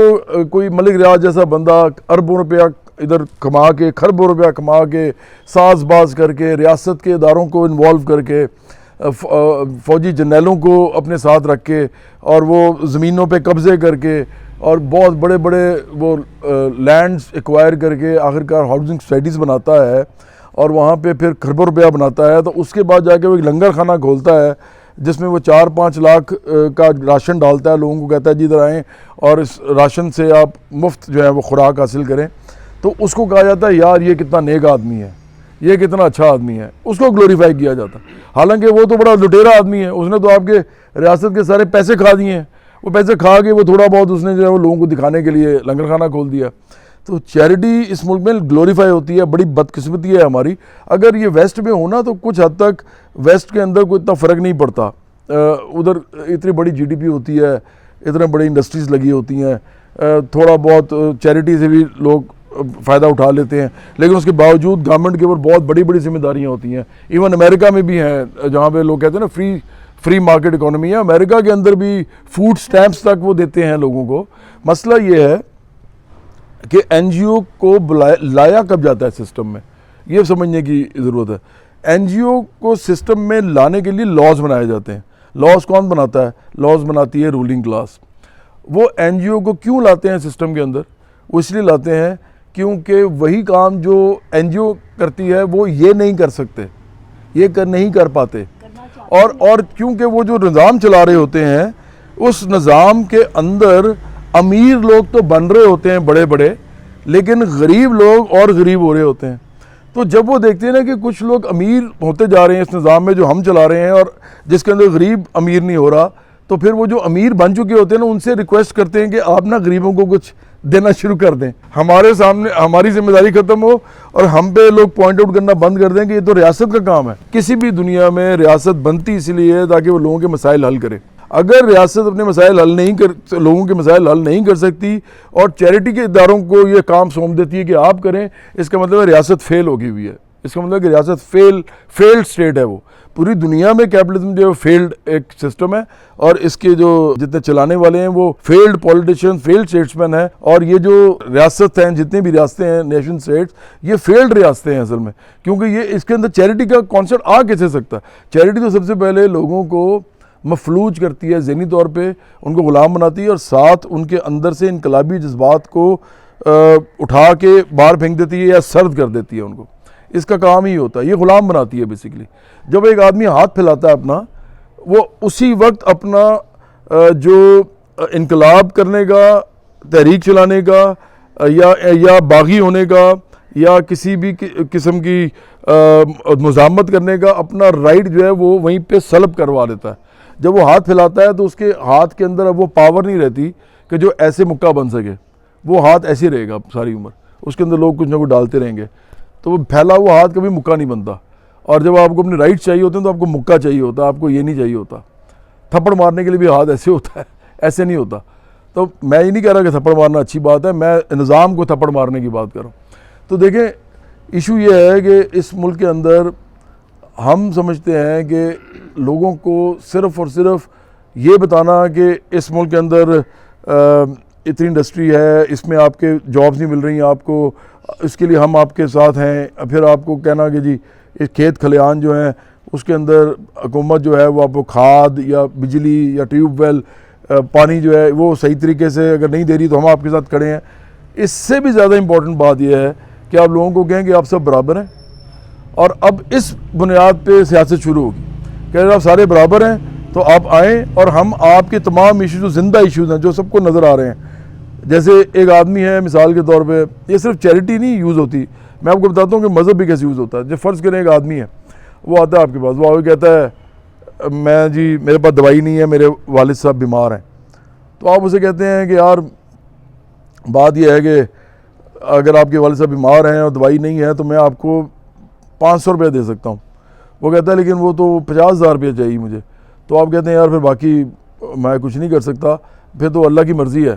کوئی ملک ریاض جیسا بندہ اربوں روپیہ ادھر کما کے، خربوں روپیہ کما کے، ساز باز کر کے، ریاست کے اداروں کو انوالو کر کے، فوجی جرنیلوں کو اپنے ساتھ رکھ کے، اور وہ زمینوں پہ قبضے کر کے، اور بہت بڑے بڑے وہ لینڈز ایکوائر کر کے آخرکار ہاؤسنگ سوسائٹیز بناتا ہے، اور وہاں پہ پھر خربوں روپیہ بناتا ہے، تو اس کے بعد جا کے وہ ایک لنگر خانہ کھولتا ہے جس میں وہ 4-5 لاکھ کا راشن ڈالتا ہے، لوگوں کو کہتا ہے جی ادھر آئیں اور اس راشن سے آپ مفت جو ہے وہ خوراک حاصل کریں، تو اس کو کہا جاتا ہے یار یہ کتنا نیک آدمی ہے، یہ کتنا اچھا آدمی ہے، اس کو گلوریفائی کیا جاتا ہے، حالانکہ وہ تو بڑا لٹیرا آدمی ہے، اس نے تو آپ کے ریاست کے سارے پیسے کھا دیے ہیں، وہ پیسے کھا کے وہ تھوڑا بہت اس نے جو ہے وہ لوگوں کو دکھانے کے لیے لنگر خانہ کھول دیا۔ تو چیریٹی اس ملک میں گلوریفائی ہوتی ہے. بڑی بدقسمتی ہے ہماری. اگر یہ ویسٹ میں ہونا تو کچھ حد تک ویسٹ کے اندر کوئی اتنا فرق نہیں پڑتا. ادھر اتنی بڑی جی ڈی پی ہوتی ہے, اتنے بڑی انڈسٹریز لگی ہوتی ہیں, تھوڑا بہت چیریٹی سے بھی لوگ فائدہ اٹھا لیتے ہیں, لیکن اس کے باوجود گورنمنٹ کے اوپر بہت بڑی بڑی ذمہ داریاں ہوتی ہیں. ایون امریکہ میں بھی ہیں جہاں پہ لوگ کہتے ہیں نا فری مارکیٹ اکانومی ہے, امریکہ کے اندر بھی فوڈ سٹیمپس تک وہ دیتے ہیں لوگوں کو. مسئلہ یہ ہے کہ این جی او کو لایا کب جاتا ہے سسٹم میں, یہ سمجھنے کی ضرورت ہے. این جی او کو سسٹم میں لانے کے لیے لاز بنائے جاتے ہیں. لاز کون بناتا ہے؟ لاز بناتی ہے رولنگ کلاس. وہ این جی او کو کیوں لاتے ہیں سسٹم کے اندر؟ وہ اس لیے لاتے ہیں کیونکہ وہی کام جو این جی او کرتی ہے وہ یہ نہیں کر سکتے, یہ نہیں کر پاتے, اور کیونکہ وہ جو نظام چلا رہے ہوتے ہیں اس نظام کے اندر امیر لوگ تو بن رہے ہوتے ہیں بڑے بڑے, لیکن غریب لوگ اور غریب ہو رہے ہوتے ہیں. تو جب وہ دیکھتے ہیں نا کہ کچھ لوگ امیر ہوتے جا رہے ہیں اس نظام میں جو ہم چلا رہے ہیں اور جس کے اندر غریب امیر نہیں ہو رہا, تو پھر وہ جو امیر بن چکے ہوتے ہیں نا ان سے ریکویسٹ کرتے ہیں کہ آپ نا غریبوں کو کچھ دینا شروع کر دیں, ہمارے سامنے ہماری ذمہ داری ختم ہو اور ہم پہ لوگ پوائنٹ آؤٹ کرنا بند کر دیں کہ یہ تو ریاست کا کام ہے. کسی بھی دنیا میں ریاست بنتی اس لیے ہے تاکہ وہ لوگوں کے مسائل حل کرے. اگر ریاست اپنے مسائل حل نہیں کر لوگوں کے مسائل حل نہیں کر سکتی اور چیریٹی کے اداروں کو یہ کام سونپ دیتی ہے کہ آپ کریں, اس کا مطلب ہے ریاست فیل ہو گئی ہوئی ہے. اس کا مطلب ہے کہ ریاست فیلڈ اسٹیٹ ہے. وہ پوری دنیا میں کیپٹلزم جو ہے فیلڈ ایک سسٹم ہے, اور اس کے جو جتنے چلانے والے ہیں وہ فیلڈ پولیٹیشین, فیلڈ اسٹیٹسمین ہیں, اور یہ جو ریاست ہیں جتنی بھی ریاستیں ہیں نیشن اسٹیٹس, یہ فیلڈ ریاستیں ہیں اصل میں, کیونکہ یہ اس کے اندر چیریٹی کا کانسیپٹ آ کیسے سکتا ہے. چیریٹی تو سب سے پہلے لوگوں کو مفلوج کرتی ہے ذہنی طور پہ, ان کو غلام بناتی ہے, اور ساتھ ان کے اندر سے انقلابی جذبات کو اٹھا کے باہر پھینک دیتی ہے یا سرد کر دیتی ہے ان کو. اس کا کام ہی ہوتا ہے, یہ غلام بناتی ہے بیسیکلی. جب ایک آدمی ہاتھ پھیلاتا ہے اپنا, وہ اسی وقت اپنا جو انقلاب کرنے کا, تحریک چلانے کا یا باغی ہونے کا یا کسی بھی قسم کی مزاحمت کرنے کا اپنا رائٹ جو ہے وہ وہیں پہ سلب کروا لیتا ہے. جب وہ ہاتھ پھیلاتا ہے تو اس کے ہاتھ کے اندر اب وہ پاور نہیں رہتی کہ جو ایسے مکہ بن سکے. وہ ہاتھ ایسے ہی رہے گا ساری عمر, اس کے اندر لوگ کچھ نہ کچھ ڈالتے رہیں گے, تو وہ پھیلا ہوا ہاتھ کبھی مکہ نہیں بنتا. اور جب آپ کو اپنے رائٹ چاہیے ہوتے ہیں تو آپ کو مکہ چاہیے ہوتا ہے, آپ کو یہ نہیں چاہیے ہوتا. تھپڑ مارنے کے لیے بھی ہاتھ ایسے ہوتا ہے, ایسے نہیں ہوتا. تو میں یہ نہیں کہہ رہا کہ تھپڑ مارنا اچھی بات ہے, میں نظام کو تھپڑ مارنے کی بات کر رہا ہوں. تو دیکھیں ایشو یہ ہے کہ اس ملک کے اندر ہم سمجھتے ہیں کہ لوگوں کو صرف اور صرف یہ بتانا کہ اس ملک کے اندر اتنی انڈسٹری ہے, اس میں آپ کے جابز نہیں مل رہی ہیں آپ کو, اس کے لیے ہم آپ کے ساتھ ہیں. پھر آپ کو کہنا کہ جی کھیت کھلیان جو ہیں اس کے اندر حکومت جو ہے وہ آپ کو کھاد یا بجلی یا ٹیوب ویل پانی جو ہے وہ صحیح طریقے سے اگر نہیں دے رہی تو ہم آپ کے ساتھ کھڑے ہیں. اس سے بھی زیادہ امپورٹنٹ بات یہ ہے کہ آپ لوگوں کو کہیں کہ آپ سب برابر ہیں, اور اب اس بنیاد پہ سیاست شروع ہوگی کہ اگر آپ سارے برابر ہیں تو آپ آئیں اور ہم آپ کے تمام ایشوز جو زندہ ایشوز ہیں جو سب کو نظر آ رہے ہیں. جیسے ایک آدمی ہے مثال کے طور پہ, یہ صرف چیریٹی نہیں یوز ہوتی, میں آپ کو بتاتا ہوں کہ مذہب بھی کیسے یوز ہوتا ہے. جب فرض کریں ایک آدمی ہے, وہ آتا ہے آپ کے پاس, وہ کہتا ہے میں جی میرے پاس دوائی نہیں ہے, میرے والد صاحب بیمار ہیں. تو آپ اسے کہتے ہیں کہ یار بات یہ ہے کہ اگر آپ کے والد صاحب بیمار ہیں اور دوائی نہیں ہے تو میں آپ کو 500 روپے دے سکتا ہوں. وہ کہتا ہے لیکن وہ تو 50,000 روپے چاہیے مجھے. تو آپ کہتے ہیں یار پھر باقی میں کچھ نہیں کر سکتا, پھر تو اللہ کی مرضی ہے,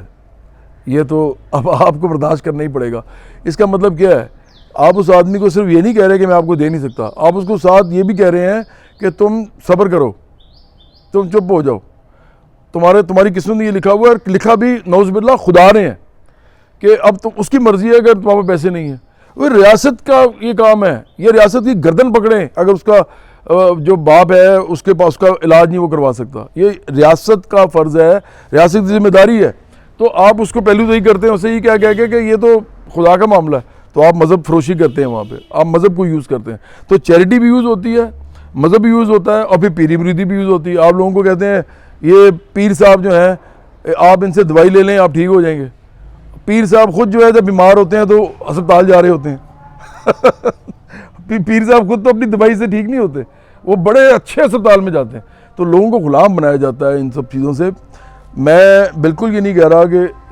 یہ تو اب آپ کو برداشت کرنا ہی پڑے گا. اس کا مطلب کیا ہے؟ آپ اس آدمی کو صرف یہ نہیں کہہ رہے کہ میں آپ کو دے نہیں سکتا, آپ اس کو ساتھ یہ بھی کہہ رہے ہیں کہ تم صبر کرو, تم چپ ہو جاؤ, تمہاری قسمت میں یہ لکھا ہوا ہے, لکھا بھی نعوذ باللہ خدا نے ہے کہ اب تو اس کی مرضی ہے اگر تمہارے پیسے نہیں ہیں. وہ ریاست کا یہ کام ہے, یہ ریاست کی گردن پکڑیں اگر اس کا جو باپ ہے اس کے پاس اس کا علاج نہیں وہ کروا سکتا. یہ ریاست کا فرض ہے, ریاست کی ذمہ داری ہے. تو آپ اس کو پہلو صحیح کرتے ہیں, اسے یہ کیا کہہ کے کہ یہ تو خدا کا معاملہ ہے, تو آپ مذہب فروشی کرتے ہیں وہاں پہ, آپ مذہب کو یوز کرتے ہیں. تو چیریٹی بھی یوز ہوتی ہے, مذہب بھی یوز ہوتا ہے, اور پھر پیری مریدی بھی یوز ہوتی ہے. آپ لوگوں کو کہتے ہیں یہ پیر صاحب جو ہیں آپ ان سے دوائی لے لیں آپ ٹھیک ہو جائیں گے. پیر صاحب خود جو ہے جب بیمار ہوتے ہیں تو ہسپتال جا رہے ہوتے ہیں. پیر صاحب خود تو اپنی دوائی سے ٹھیک نہیں ہوتے, وہ بڑے اچھے ہسپتال میں جاتے ہیں. تو لوگوں کو غلام بنایا جاتا ہے ان سب چیزوں سے. میں بالکل یہ نہیں کہہ رہا کہ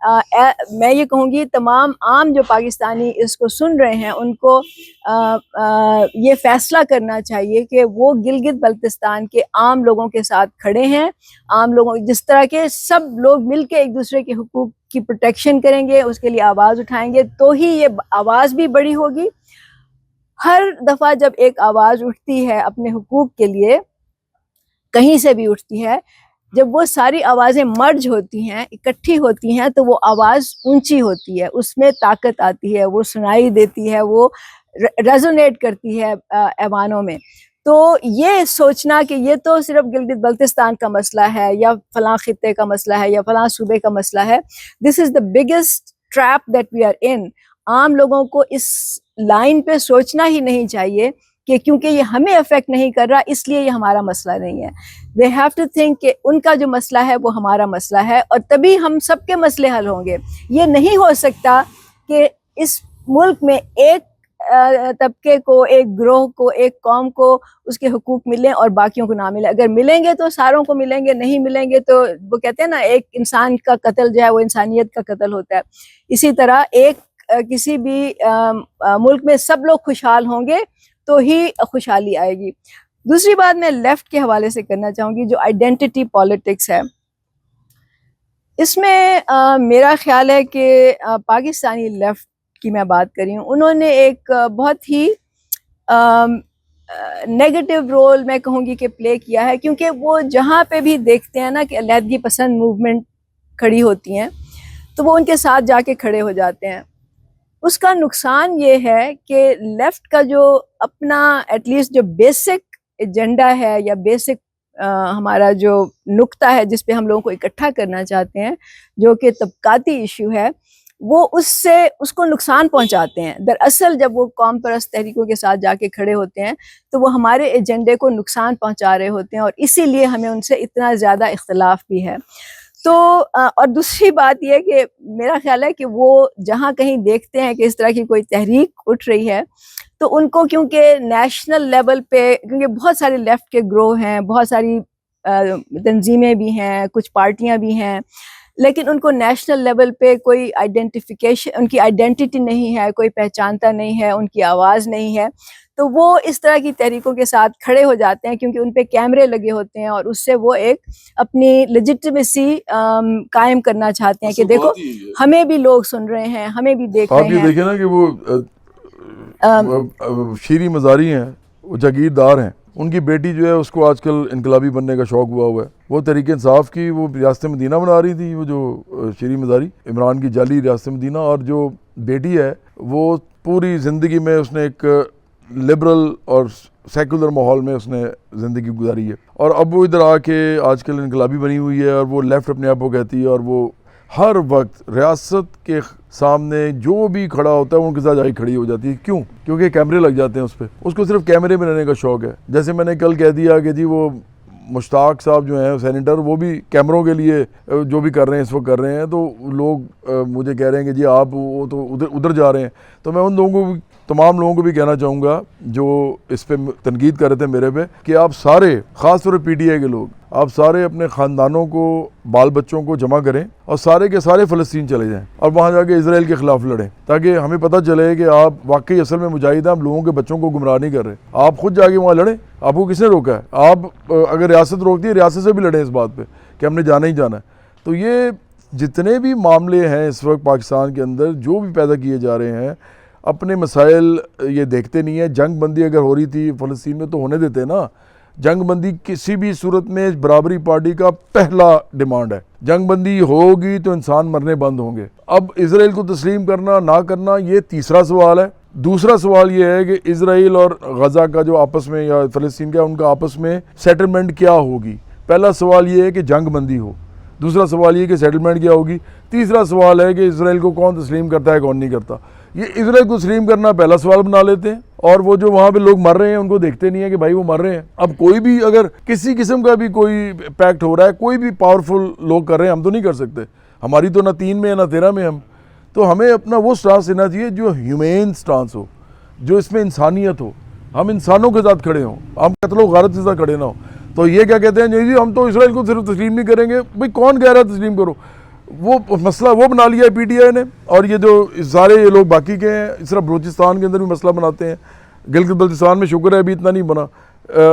میں یہ کہوں گی تمام عام جو پاکستانی اس کو سن رہے ہیں ان کو یہ فیصلہ کرنا چاہیے کہ وہ گلگت بلتستان کے عام لوگوں کے ساتھ کھڑے ہیں. عام لوگوں جس طرح کے سب لوگ مل کے ایک دوسرے کے حقوق کی پروٹیکشن کریں گے, اس کے لیے آواز اٹھائیں گے, تو ہی یہ آواز بھی بڑی ہوگی. ہر دفعہ جب ایک آواز اٹھتی ہے اپنے حقوق کے لیے, کہیں سے بھی اٹھتی ہے, جب وہ ساری آوازیں مرج ہوتی ہیں, اکٹھی ہوتی ہیں, تو وہ آواز اونچی ہوتی ہے, اس میں طاقت آتی ہے, وہ سنائی دیتی ہے, وہ ریزونیٹ کرتی ہے ایوانوں میں. تو یہ سوچنا کہ یہ تو صرف گلگت بلتستان کا مسئلہ ہے یا فلاں خطے کا مسئلہ ہے یا فلاں صوبے کا مسئلہ ہے, this is the biggest trap that we are in. عام لوگوں کو اس لائن پہ سوچنا ہی نہیں چاہیے کہ کیونکہ یہ ہمیں افیکٹ نہیں کر رہا اس لیے یہ ہمارا مسئلہ نہیں ہے. دے ہیو ٹو تھنک کہ ان کا جو مسئلہ ہے وہ ہمارا مسئلہ ہے, اور تبھی ہم سب کے مسئلے حل ہوں گے. یہ نہیں ہو سکتا کہ اس ملک میں ایک طبقے کو, ایک گروہ کو, ایک قوم کو اس کے حقوق ملیں اور باقیوں کو نہ ملیں. اگر ملیں گے تو ساروں کو ملیں گے, نہیں ملیں گے تو وہ کہتے ہیں نا ایک انسان کا قتل جو ہے وہ انسانیت کا قتل ہوتا ہے. اسی طرح ایک کسی بھی ملک میں سب لوگ خوشحال ہوں گے تو ہی خوشحالی آئے گی. دوسری بات میں لیفٹ کے حوالے سے کرنا چاہوں گی, جو آئیڈینٹی پالیٹکس ہے, اس میں میرا خیال ہے کہ پاکستانی لیفٹ کی میں بات کر رہی ہوں, انہوں نے ایک بہت ہی نیگیٹو رول میں کہوں گی کہ پلے کیا ہے, کیونکہ وہ جہاں پہ بھی دیکھتے ہیں نا کہ علیحدگی پسند موومنٹ کھڑی ہوتی ہیں تو وہ ان کے ساتھ جا کے کھڑے ہو جاتے ہیں. اس کا نقصان یہ ہے کہ لیفٹ کا جو اپنا ایٹ لیسٹ جو بیسک ایجنڈا ہے یا بیسک ہمارا جو نقطہ ہے جس پہ ہم لوگوں کو اکٹھا کرنا چاہتے ہیں, جو کہ طبقاتی ایشو ہے, وہ اس کو نقصان پہنچاتے ہیں. دراصل جب وہ قوم پرست تحریکوں کے ساتھ جا کے کھڑے ہوتے ہیں تو وہ ہمارے ایجنڈے کو نقصان پہنچا رہے ہوتے ہیں, اور اسی لیے ہمیں ان سے اتنا زیادہ اختلاف بھی ہے. تو اور دوسری بات یہ کہ میرا خیال ہے کہ وہ جہاں کہیں دیکھتے ہیں کہ اس طرح کی کوئی تحریک اٹھ رہی ہے تو ان کو کیونکہ نیشنل لیول پہ, کیونکہ بہت سارے لیفٹ کے گروہ ہیں, بہت ساری تنظیمیں بھی ہیں, کچھ پارٹیاں بھی ہیں, لیکن ان کو نیشنل لیول پہ کوئی آئیڈینٹیفیکیشن, ان کی آئیڈینٹی نہیں ہے, کوئی پہچانتا نہیں ہے, ان کی آواز نہیں ہے, تو وہ اس طرح کی تحریکوں کے ساتھ کھڑے ہو جاتے ہیں کیونکہ ان پہ کیمرے لگے ہوتے ہیں, اور اس سے وہ ایک اپنی لیجٹمیسی قائم کرنا چاہتے ہیں کہ دیکھو ہمیں بھی لوگ سن رہے ہیں, ہمیں بھی دیکھ رہے ہیں. آپ یہ دیکھیں نا کہ وہ شیریں مزاری ہیں, وہ جاگیردار ہیں, ان کی بیٹی جو ہے اس کو آج کل انقلابی بننے کا شوق ہوا ہے. وہ تحریک انصاف کی وہ ریاست مدینہ بنا رہی تھی, وہ جو شیریں مزاری, عمران کی جعلی ریاست مدینہ, اور جو بیٹی ہے وہ پوری زندگی میں اس نے ایک لبرل اور سیکولر ماحول میں اس نے زندگی گزاری ہے, اور اب وہ ادھر آ کے آج کل انقلابی بنی ہوئی ہے, اور وہ لیفٹ اپنے آپ کو کہتی ہے, اور وہ ہر وقت ریاست کے سامنے جو بھی کھڑا ہوتا ہے ان کے ساتھ جا کے کھڑی ہو جاتی ہے. کیوں؟ کیونکہ کیمرے لگ جاتے ہیں اس پہ, اس کو صرف کیمرے میں رہنے کا شوق ہے. جیسے میں نے کل کہہ دیا کہ جی وہ مشتاق صاحب جو ہیں سینیٹر, وہ بھی کیمروں کے لیے جو بھی کر رہے ہیں اس وقت کر رہے ہیں, تو لوگ مجھے کہہ رہے ہیں کہ جی آپ وہ تو ادھر جا رہے ہیں. تو میں ان لوگوں کو, تمام لوگوں کو بھی کہنا چاہوں گا جو اس پہ تنقید کر رہے تھے میرے پہ, کہ آپ سارے, خاص طور پہ پی ٹی آئی کے لوگ, آپ سارے اپنے خاندانوں کو, بال بچوں کو جمع کریں اور سارے کے سارے فلسطین چلے جائیں اور وہاں جا کے اسرائیل کے خلاف لڑیں, تاکہ ہمیں پتہ چلے کہ آپ واقعی اصل میں مجاہد ہیں, آپ لوگوں کے بچوں کو گمراہ نہیں کر رہے. آپ خود جا کے وہاں لڑیں, آپ کو کس نے روکا ہے؟ آپ اگر ریاست روکتی ہے, ریاست سے بھی لڑیں اس بات پہ کہ ہم نے جانا ہی جانا ہے. تو یہ جتنے بھی معاملے ہیں اس وقت پاکستان کے اندر جو بھی پیدا کیے جا رہے ہیں, اپنے مسائل یہ دیکھتے نہیں ہیں. جنگ بندی اگر ہو رہی تھی فلسطین میں تو ہونے دیتے نا. جنگ بندی کسی بھی صورت میں برابری پارٹی کا پہلا ڈیمانڈ ہے. جنگ بندی ہوگی تو انسان مرنے بند ہوں گے. اب اسرائیل کو تسلیم کرنا نہ کرنا یہ تیسرا سوال ہے. دوسرا سوال یہ ہے کہ اسرائیل اور غزہ کا جو آپس میں, یا فلسطین کا, ان کا آپس میں سیٹلمنٹ کیا ہوگی. پہلا سوال یہ ہے کہ جنگ بندی ہو, دوسرا سوال یہ کہ سیٹلمنٹ کیا ہوگی, تیسرا سوال ہے کہ اسرائیل کو کون تسلیم کرتا ہے کون نہیں کرتا. یہ اسرائیل کو تسلیم کرنا پہلا سوال بنا لیتے ہیں, اور وہ جو وہاں پہ لوگ مر رہے ہیں ان کو دیکھتے نہیں ہیں کہ بھائی وہ مر رہے ہیں. اب کوئی بھی اگر کسی قسم کا بھی کوئی پیکٹ ہو رہا ہے, کوئی بھی پاورفل لوگ کر رہے ہیں, ہم تو نہیں کر سکتے. ہماری تو نہ 3 میں نہ 13 میں ہم, تو ہمیں اپنا وہ سٹانس لینا چاہیے جو ہیومین سٹانس ہو, جو اس میں انسانیت ہو, ہم انسانوں کے ساتھ کھڑے ہوں, ہم قتل و غارت کے ساتھ کھڑے نہ ہوں. تو یہ کیا کہتے ہیں جی ہم تو اسرائیل کو صرف تسلیم نہیں کریں گے. بھئی کون کہہ رہا ہے تسلیم کرو؟ وہ مسئلہ وہ بنا لیا ہے پی ٹی آئی نے, اور یہ جو سارے یہ لوگ باقی کے ہیں اس طرح بلوچستان کے اندر بھی مسئلہ بناتے ہیں. گلگت بلتستان میں شکر ہے ابھی اتنا نہیں بنا,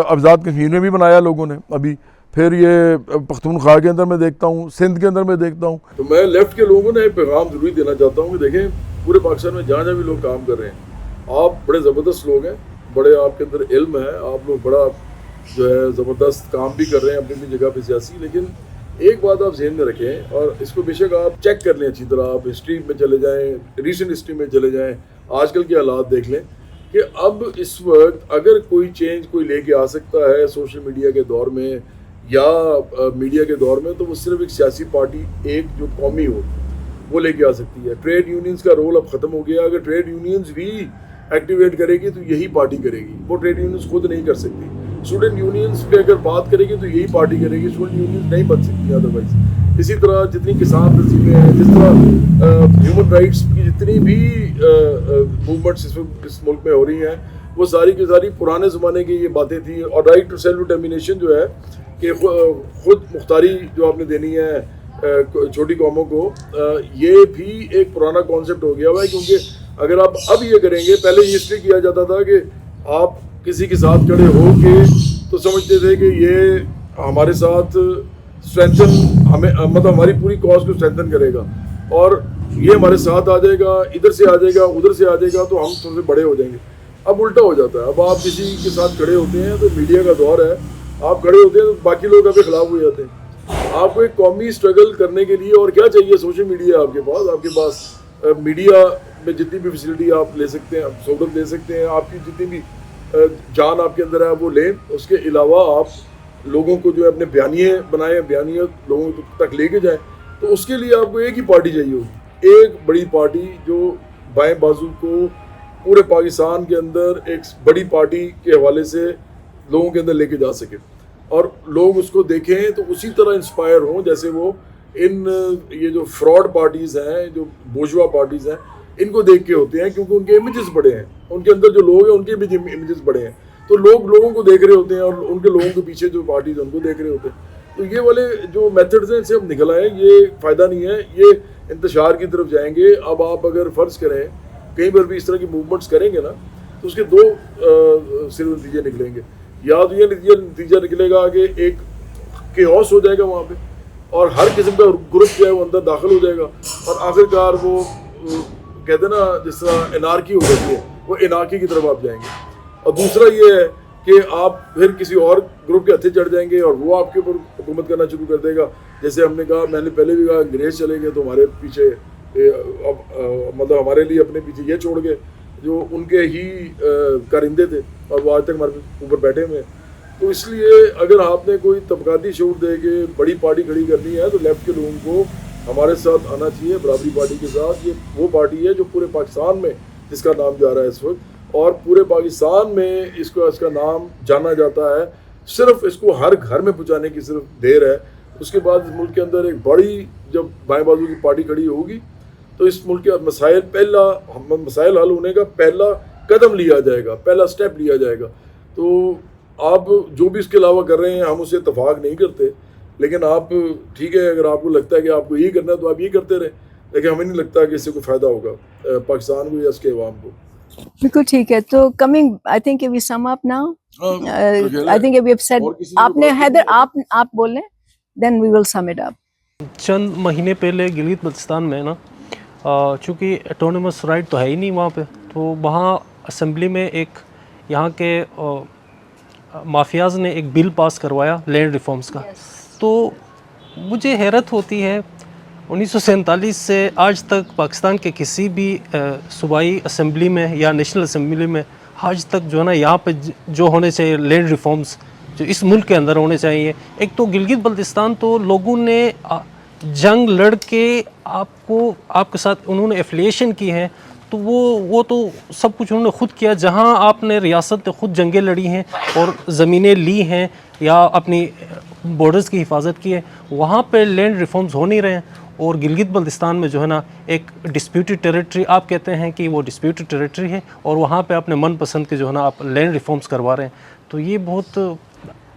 آزاد کشمیر میں بھی بنایا لوگوں نے ابھی, پھر یہ پختونخوا کے اندر میں دیکھتا ہوں, سندھ کے اندر میں دیکھتا ہوں. تو میں لیفٹ کے لوگوں نے ایک پیغام ضروری دینا چاہتا ہوں کہ دیکھیں پورے پاکستان میں جہاں جہاں بھی لوگ کام کر رہے ہیں, آپ بڑے زبردست لوگ ہیں, بڑے آپ کے اندر علم ہے, آپ لوگ بڑا جو ہے زبردست کام بھی کر رہے ہیں اپنی اپنی جگہ پہ سیاسی, لیکن ایک بات آپ ذہن میں رکھیں اور اس کو بے شک آپ چیک کر لیں اچھی طرح, آپ ہسٹری میں چلے جائیں, ریسنٹ ہسٹری میں چلے جائیں, آج کل کے حالات دیکھ لیں کہ اب اس وقت اگر کوئی چینج کوئی لے کے آ سکتا ہے سوشل میڈیا کے دور میں یا میڈیا کے دور میں, تو وہ صرف ایک سیاسی پارٹی ایک جو قومی ہو وہ لے کے آ سکتی ہے. ٹریڈ یونینز کا رول اب ختم ہو گیا, اگر ٹریڈ یونینز بھی ایکٹیویٹ کرے گی تو یہی پارٹی کرے گی, وہ ٹریڈ یونینز خود نہیں کر سکتی. اسٹوڈنٹ یونینز پہ اگر بات کرے گی تو یہی پارٹی کرے گی, اسٹوڈنٹ یونینز نہیں بن سکتی ادروائز. اسی طرح جتنی کسان تنظیمیں ہیں, جس طرح ہیومن رائٹس کی جتنی بھی موومنٹس اس ملک میں ہو رہی ہیں, وہ ساری کی ساری پرانے زمانے کی یہ باتیں تھیں. اور رائٹ ٹو سیلف ڈٹرمینیشن جو ہے کہ خود مختاری جو آپ نے دینی ہے چھوٹی قوموں کو, یہ بھی ایک پرانا کانسیپٹ ہو گیا ہوا ہے. کیونکہ اگر آپ اب یہ کریں گے, پہلے یہ اس لیے کیا جاتا تھا کہ آپ کسی کے ساتھ کھڑے ہو کے تو سمجھتے تھے کہ یہ ہمارے ساتھ اسٹرینتھن ہمیں مطلب ہماری پوری کاز کو اسٹرینتھن کرے گا اور یہ ہمارے ساتھ آ جائے گا, ادھر سے آ جائے گا, ادھر سے آ جائے گا, تو ہم تھوڑے سے بڑے ہو جائیں گے. اب الٹا ہو جاتا ہے, اب آپ کسی کے ساتھ کھڑے ہوتے ہیں تو میڈیا کا دور ہے, آپ کھڑے ہوتے ہیں تو باقی لوگ آپ کے خلاف ہو جاتے ہیں. آپ کو ایک قومی اسٹرگل کرنے کے لیے اور کیا چاہیے, سوشل میڈیا آپ کے پاس میڈیا میں جتنی بھی فیسلٹی آپ لے سکتے ہیں, سہولت لے سکتے ہیں, آپ کی جتنی بھی جان آپ کے اندر ہے وہ لیں. اس کے علاوہ آپ لوگوں کو جو ہے اپنے بیانیے بنائیں, بیانیت لوگوں تک لے کے جائیں. تو اس کے لیے آپ کو ایک ہی پارٹی چاہیے ہوگی, ایک بڑی پارٹی جو بائیں بازو کو پورے پاکستان کے اندر ایک بڑی پارٹی کے حوالے سے لوگوں کے اندر لے کے جا سکے, اور لوگ اس کو دیکھیں تو اسی طرح انسپائر ہوں جیسے وہ یہ جو فراڈ پارٹیز ہیں, جو بورژوا پارٹیز ہیں, ان کو دیکھ کے ہوتے ہیں. کیونکہ ان کے امیجز بڑے ہیں, ان کے اندر جو لوگ ہیں ان کے بھی امیجز بڑے ہیں, تو لوگ لوگوں کو دیکھ رہے ہوتے ہیں اور ان کے لوگوں کے پیچھے جو پارٹیز ہیں ان کو دیکھ رہے ہوتے ہیں. تو یہ والے جو میتھڈز ہیں ان سے ہم نکل آئے, یہ فائدہ نہیں ہے, یہ انتشار کی طرف جائیں گے. اب آپ اگر فرض کریں کہیں پر بھی اس طرح کی موومنٹس کریں گے نا, تو اس کے دو صرف نتیجے نکلیں گے. یا تو یہ نتیجہ نکلے گا کہ ایک کیوس ہو جائے گا وہاں پہ, اور ہر قسم کا گروپ جو ہے وہ اندر داخل ہو جائے گا, اور آخرکار وہ کہتے ہیں نا جس طرح انارکی ہو جاتی ہے, وہ انارکی کی طرف آپ جائیں گے. اور دوسرا یہ ہے کہ آپ پھر کسی اور گروپ کے ہتھے چڑھ جائیں گے اور وہ آپ کے اوپر حکومت کرنا شروع کر دے گا. جیسے ہم نے کہا, میں نے پہلے بھی کہا, انگریز چلے گئے تو ہمارے پیچھے مطلب ہمارے لیے اپنے پیچھے یہ چھوڑ گئے جو ان کے ہی کارندے تھے, اور وہ آج تک ہمارے اوپر بیٹھے ہوئے ہیں. تو اس لیے اگر آپ نے کوئی طبقاتی شعور دے کے بڑی پارٹی کھڑی کرنی ہے تو لیفٹ کے لوگوں کو ہمارے ساتھ آنا چاہیے, برابری پارٹی کے ساتھ. یہ وہ پارٹی ہے جو پورے پاکستان میں جس کا نام جا رہا ہے اس وقت, اور پورے پاکستان میں اس کا نام جانا جاتا ہے. صرف اس کو ہر گھر میں پہنچانے کی صرف دیر ہے. اس کے بعد اس ملک کے اندر ایک بڑی جب بائیں بازو کی پارٹی کھڑی ہوگی تو اس ملک کے مسائل حل ہونے کا پہلا قدم لیا جائے گا, پہلا سٹیپ لیا جائے گا. تو آپ جو بھی اس کے علاوہ کر رہے ہیں ہم اسے اتفاق نہیں کرتے, لیکن آپ ٹھیک ہے, اگر آپ کو لگتا ہے کہ آپ کو یہی کرنا ہے تو آپ یہی کرتے رہیں, لیکن ہمیں نہیں لگتا کہ اس سے کوئی فائدہ ہوگا پاکستان کو یا اس کے عوام کو. بالکل ٹھیک ہے. تو coming I think we sum up now, I think we have said, آپ نے حیدر آپ بول لیں, دین وی ول سم اٹ اپ. چند مہینے پہلے گلگت بلتستان میں نا, چونکہ اٹونومس رائٹ تو ہے ہی نہیں وہاں پہ, تو وہاں اسمبلی میں ایک یہاں کے مافیاز نے ایک بل پاس کروایا لینڈ ریفارمز کا. تو مجھے حیرت ہوتی ہے, 1947 سے آج تک پاکستان کے کسی بھی صوبائی اسمبلی میں یا نیشنل اسمبلی میں آج تک جو ہے نا یہاں پہ جو ہونے چاہیے لینڈ ریفارمز جو اس ملک کے اندر ہونے چاہیے. ایک تو گلگت بلتستان تو لوگوں نے جنگ لڑ کے آپ کے ساتھ انہوں نے ایفیلیشن کی ہے, تو وہ تو سب کچھ انہوں نے خود کیا. جہاں آپ نے ریاست خود جنگیں لڑی ہیں اور زمینیں لی ہیں یا اپنی بارڈرز کی حفاظت کی ہے, وہاں پہ لینڈ ریفارمز ہو نہیں رہے ہیں. اور گلگت بلتستان میں جو ہے نا ایک ڈسپیوٹڈ ٹیریٹری آپ کہتے ہیں کہ وہ ڈسپیوٹڈ ٹیریٹری ہے, اور وہاں پہ اپنے من پسند کے جو ہے نا آپ لینڈ ریفارمز کروا رہے ہیں. تو یہ بہت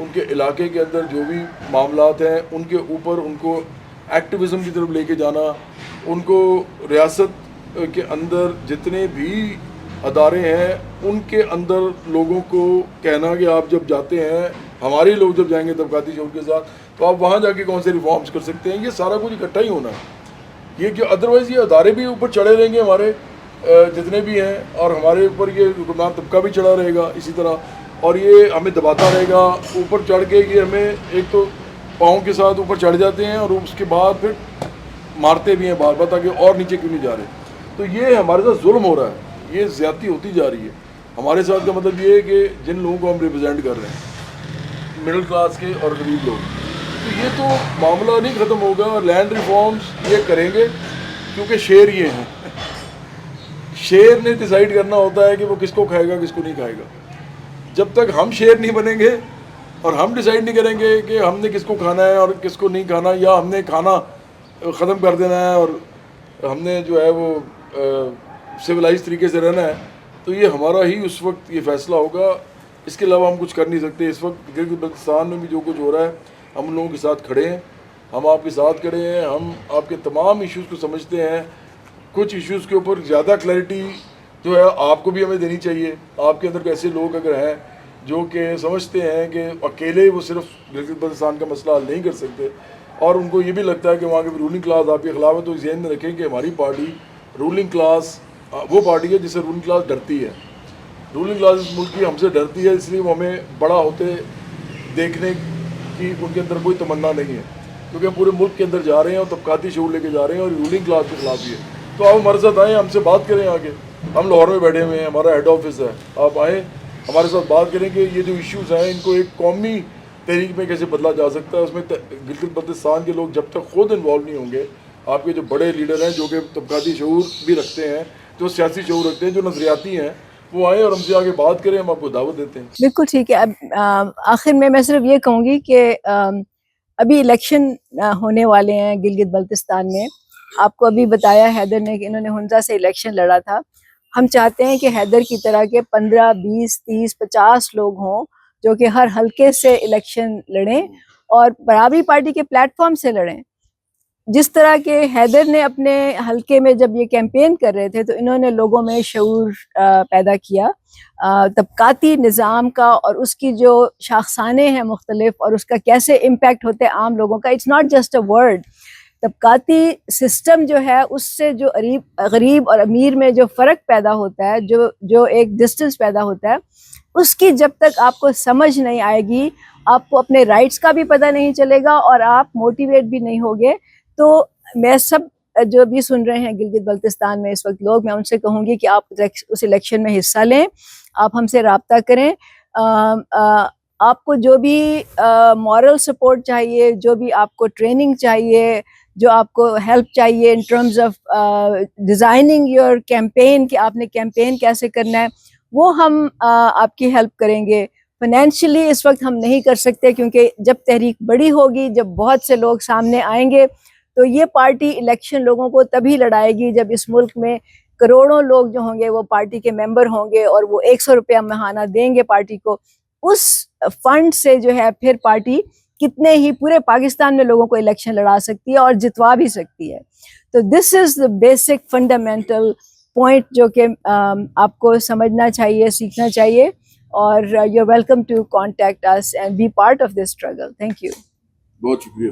ان کے علاقے کے اندر جو بھی معاملات ہیں ان کے اوپر ان کو ایکٹیویزم کی طرف لے کے جانا، ان کو ریاست کے اندر جتنے بھی ادارے ہیں ان کے اندر لوگوں کو کہنا کہ آپ جب جاتے ہیں، ہمارے لوگ جب جائیں گے طبقاتی شعور کے ساتھ، تو آپ وہاں جا کے کون سے ریفارمز کر سکتے ہیں. یہ سارا کچھ اکٹھا ہی ہونا ہے. یہ کہ ادروائز یہ ادارے بھی اوپر چڑھے رہیں گے ہمارے جتنے بھی ہیں، اور ہمارے اوپر یہ حکمران طبقہ بھی چڑھا رہے گا اسی طرح، اور یہ ہمیں دباتا رہے گا اوپر چڑھ کے. یہ ہمیں ایک تو پاؤں کے ساتھ اوپر چڑھ جاتے ہیں اور اس کے بعد پھر مارتے بھی ہیں بار بار تاکہ اور نیچے کیوں نہیں جا رہے. تو یہ ہمارے ساتھ ظلم ہو رہا ہے، یہ زیادتی ہوتی جا رہی ہے ہمارے ساتھ. کا مطلب یہ ہے کہ جن لوگوں کو ہم ریپرزینٹ کر رہے ہیں، مڈل کلاس کے اور غریب لوگ، تو یہ تو معاملہ نہیں ختم ہوگا. لینڈ ریفارمز یہ کریں گے کیونکہ شیر یہ ہیں. شیر نے ڈیسائیڈ کرنا ہوتا ہے کہ وہ کس کو کھائے گا کس کو نہیں کھائے گا. جب تک ہم شیر نہیں بنیں گے اور ہم ڈیسائیڈ نہیں کریں گے کہ ہم نے کس کو کھانا ہے اور کس کو نہیں کھانا، یا ہم نے کھانا ختم کر دینا ہے اور ہم نے جو ہے وہ سویلائز طریقے سے رہنا ہے، تو یہ ہمارا ہی اس وقت یہ فیصلہ ہوگا. اس کے علاوہ ہم کچھ کر نہیں سکتے. اس وقت گلگت بلتستان میں بھی جو کچھ ہو رہا ہے، ہم ان لوگوں کے ساتھ کھڑے ہیں، ہم آپ کے ساتھ کھڑے ہیں. ہم آپ کے تمام ایشوز کو سمجھتے ہیں. کچھ ایشوز کے اوپر زیادہ کلیئرٹی جو ہے آپ کو بھی ہمیں دینی چاہیے. آپ کے اندر ایسے لوگ اگر ہیں جو کہ سمجھتے ہیں کہ اکیلے وہ صرف گلگت بلتستان کا مسئلہ حل نہیں کر سکتے، اور ان کو یہ بھی لگتا ہے کہ وہاں کی رولنگ کلاس آپ کے خلاف ہے، تو ذہن میں رکھیں کہ ہماری پارٹی رولنگ کلاس وہ پارٹی ہے جس سے رولنگ کلاس ڈرتی ہے. رولنگ کلاس اس ملک کی ہم سے ڈرتی ہے، اس لیے وہ ہمیں بڑا ہوتے دیکھنے کی ان کے اندر کوئی تمنا نہیں ہے، کیونکہ ہم پورے ملک کے اندر جا رہے ہیں اور طبقاتی شعور لے کے جا رہے ہیں اور رولنگ کلاس کے خلاف بھی ہے. تو آپ ہمارے ساتھ آئیں، ہم سے بات کریں. آگے ہم لاہور میں بیٹھے ہوئے ہیں، ہمارا ہیڈ آفس ہے. آپ آئیں ہمارے ساتھ بات کریں کہ یہ جو ایشوز ہیں ان کو ایک قومی تحریک میں کیسے بدلا جا سکتا ہے. اس میں گلگت بلتستان کے لوگ جب تک خود انوالو نہیں ہوں گے، آپ کے جو بڑے لیڈر ہیں جو کہ طبقاتی شعور بھی رکھتے ہیں، جو سیاسی شعور رکھتے ہیں، جو نظریاتی ہیں، وہ آئیں اور ہم سے آگے بات کریں. ہم آپ کو دعوت دیتے ہیں. بالکل ٹھیک ہے. اب آخر میں صرف یہ کہوں گی کہ ابھی الیکشن ہونے والے ہیں گلگت بلتستان میں. آپ کو ابھی بتایا حیدر نے کہ انہوں نے ہنزا سے الیکشن لڑا تھا. ہم چاہتے ہیں کہ حیدر کی طرح کے 15 20 30 50 لوگ ہوں جو کہ ہر حلقے سے الیکشن لڑیں اور برابری پارٹی کے پلیٹ فارم سے لڑیں. جس طرح کے حیدر نے اپنے حلقے میں جب یہ کیمپین کر رہے تھے تو انہوں نے لوگوں میں شعور پیدا کیا طبقاتی نظام کا اور اس کی جو شاخسانے ہیں مختلف اور اس کا کیسے امپیکٹ ہوتے ہیں عام لوگوں کا. It's not just a word. طبقاتی سسٹم جو ہے اس سے جو غریب اور امیر میں جو فرق پیدا ہوتا ہے، جو ایک ڈسٹنس پیدا ہوتا ہے، اس کی جب تک آپ کو سمجھ نہیں آئے گی، آپ کو اپنے رائٹس کا بھی پتہ نہیں چلے گا اور آپ موٹیویٹ بھی نہیں ہوگے. تو میں سب جو بھی سن رہے ہیں گلگت بلتستان میں اس وقت لوگ، میں ان سے کہوں گی کہ آپ اس الیکشن میں حصہ لیں، آپ ہم سے رابطہ کریں. آپ کو جو بھی مورل سپورٹ چاہیے، جو بھی آپ کو ٹریننگ چاہیے، جو آپ کو ہیلپ چاہیے in terms of designing your campaign, کہ آپ نے کیمپین کیسے کرنا ہے، وہ ہم آپ کی ہیلپ کریں گے. فائنینشلی اس وقت ہم نہیں کر سکتے کیونکہ جب تحریک بڑی ہوگی، جب بہت سے لوگ سامنے آئیں گے، تو یہ پارٹی الیکشن لوگوں کو تبھی لڑائے گی جب اس ملک میں کروڑوں لوگ جو ہوں گے وہ پارٹی کے ممبر ہوں گے اور وہ 100 روپیہ ماہانہ دیں گے پارٹی کو. اس فنڈ سے جو ہے پھر پارٹی کتنے ہی پورے پاکستان میں لوگوں کو الیکشن لڑا سکتی ہے اور جتوا بھی سکتی ہے. تو this is the basic fundamental point جو کہ آپ کو سمجھنا چاہیے، سیکھنا چاہیے. اور you are welcome to contact us and be part of this struggle. Thank you. بہت شکریہ.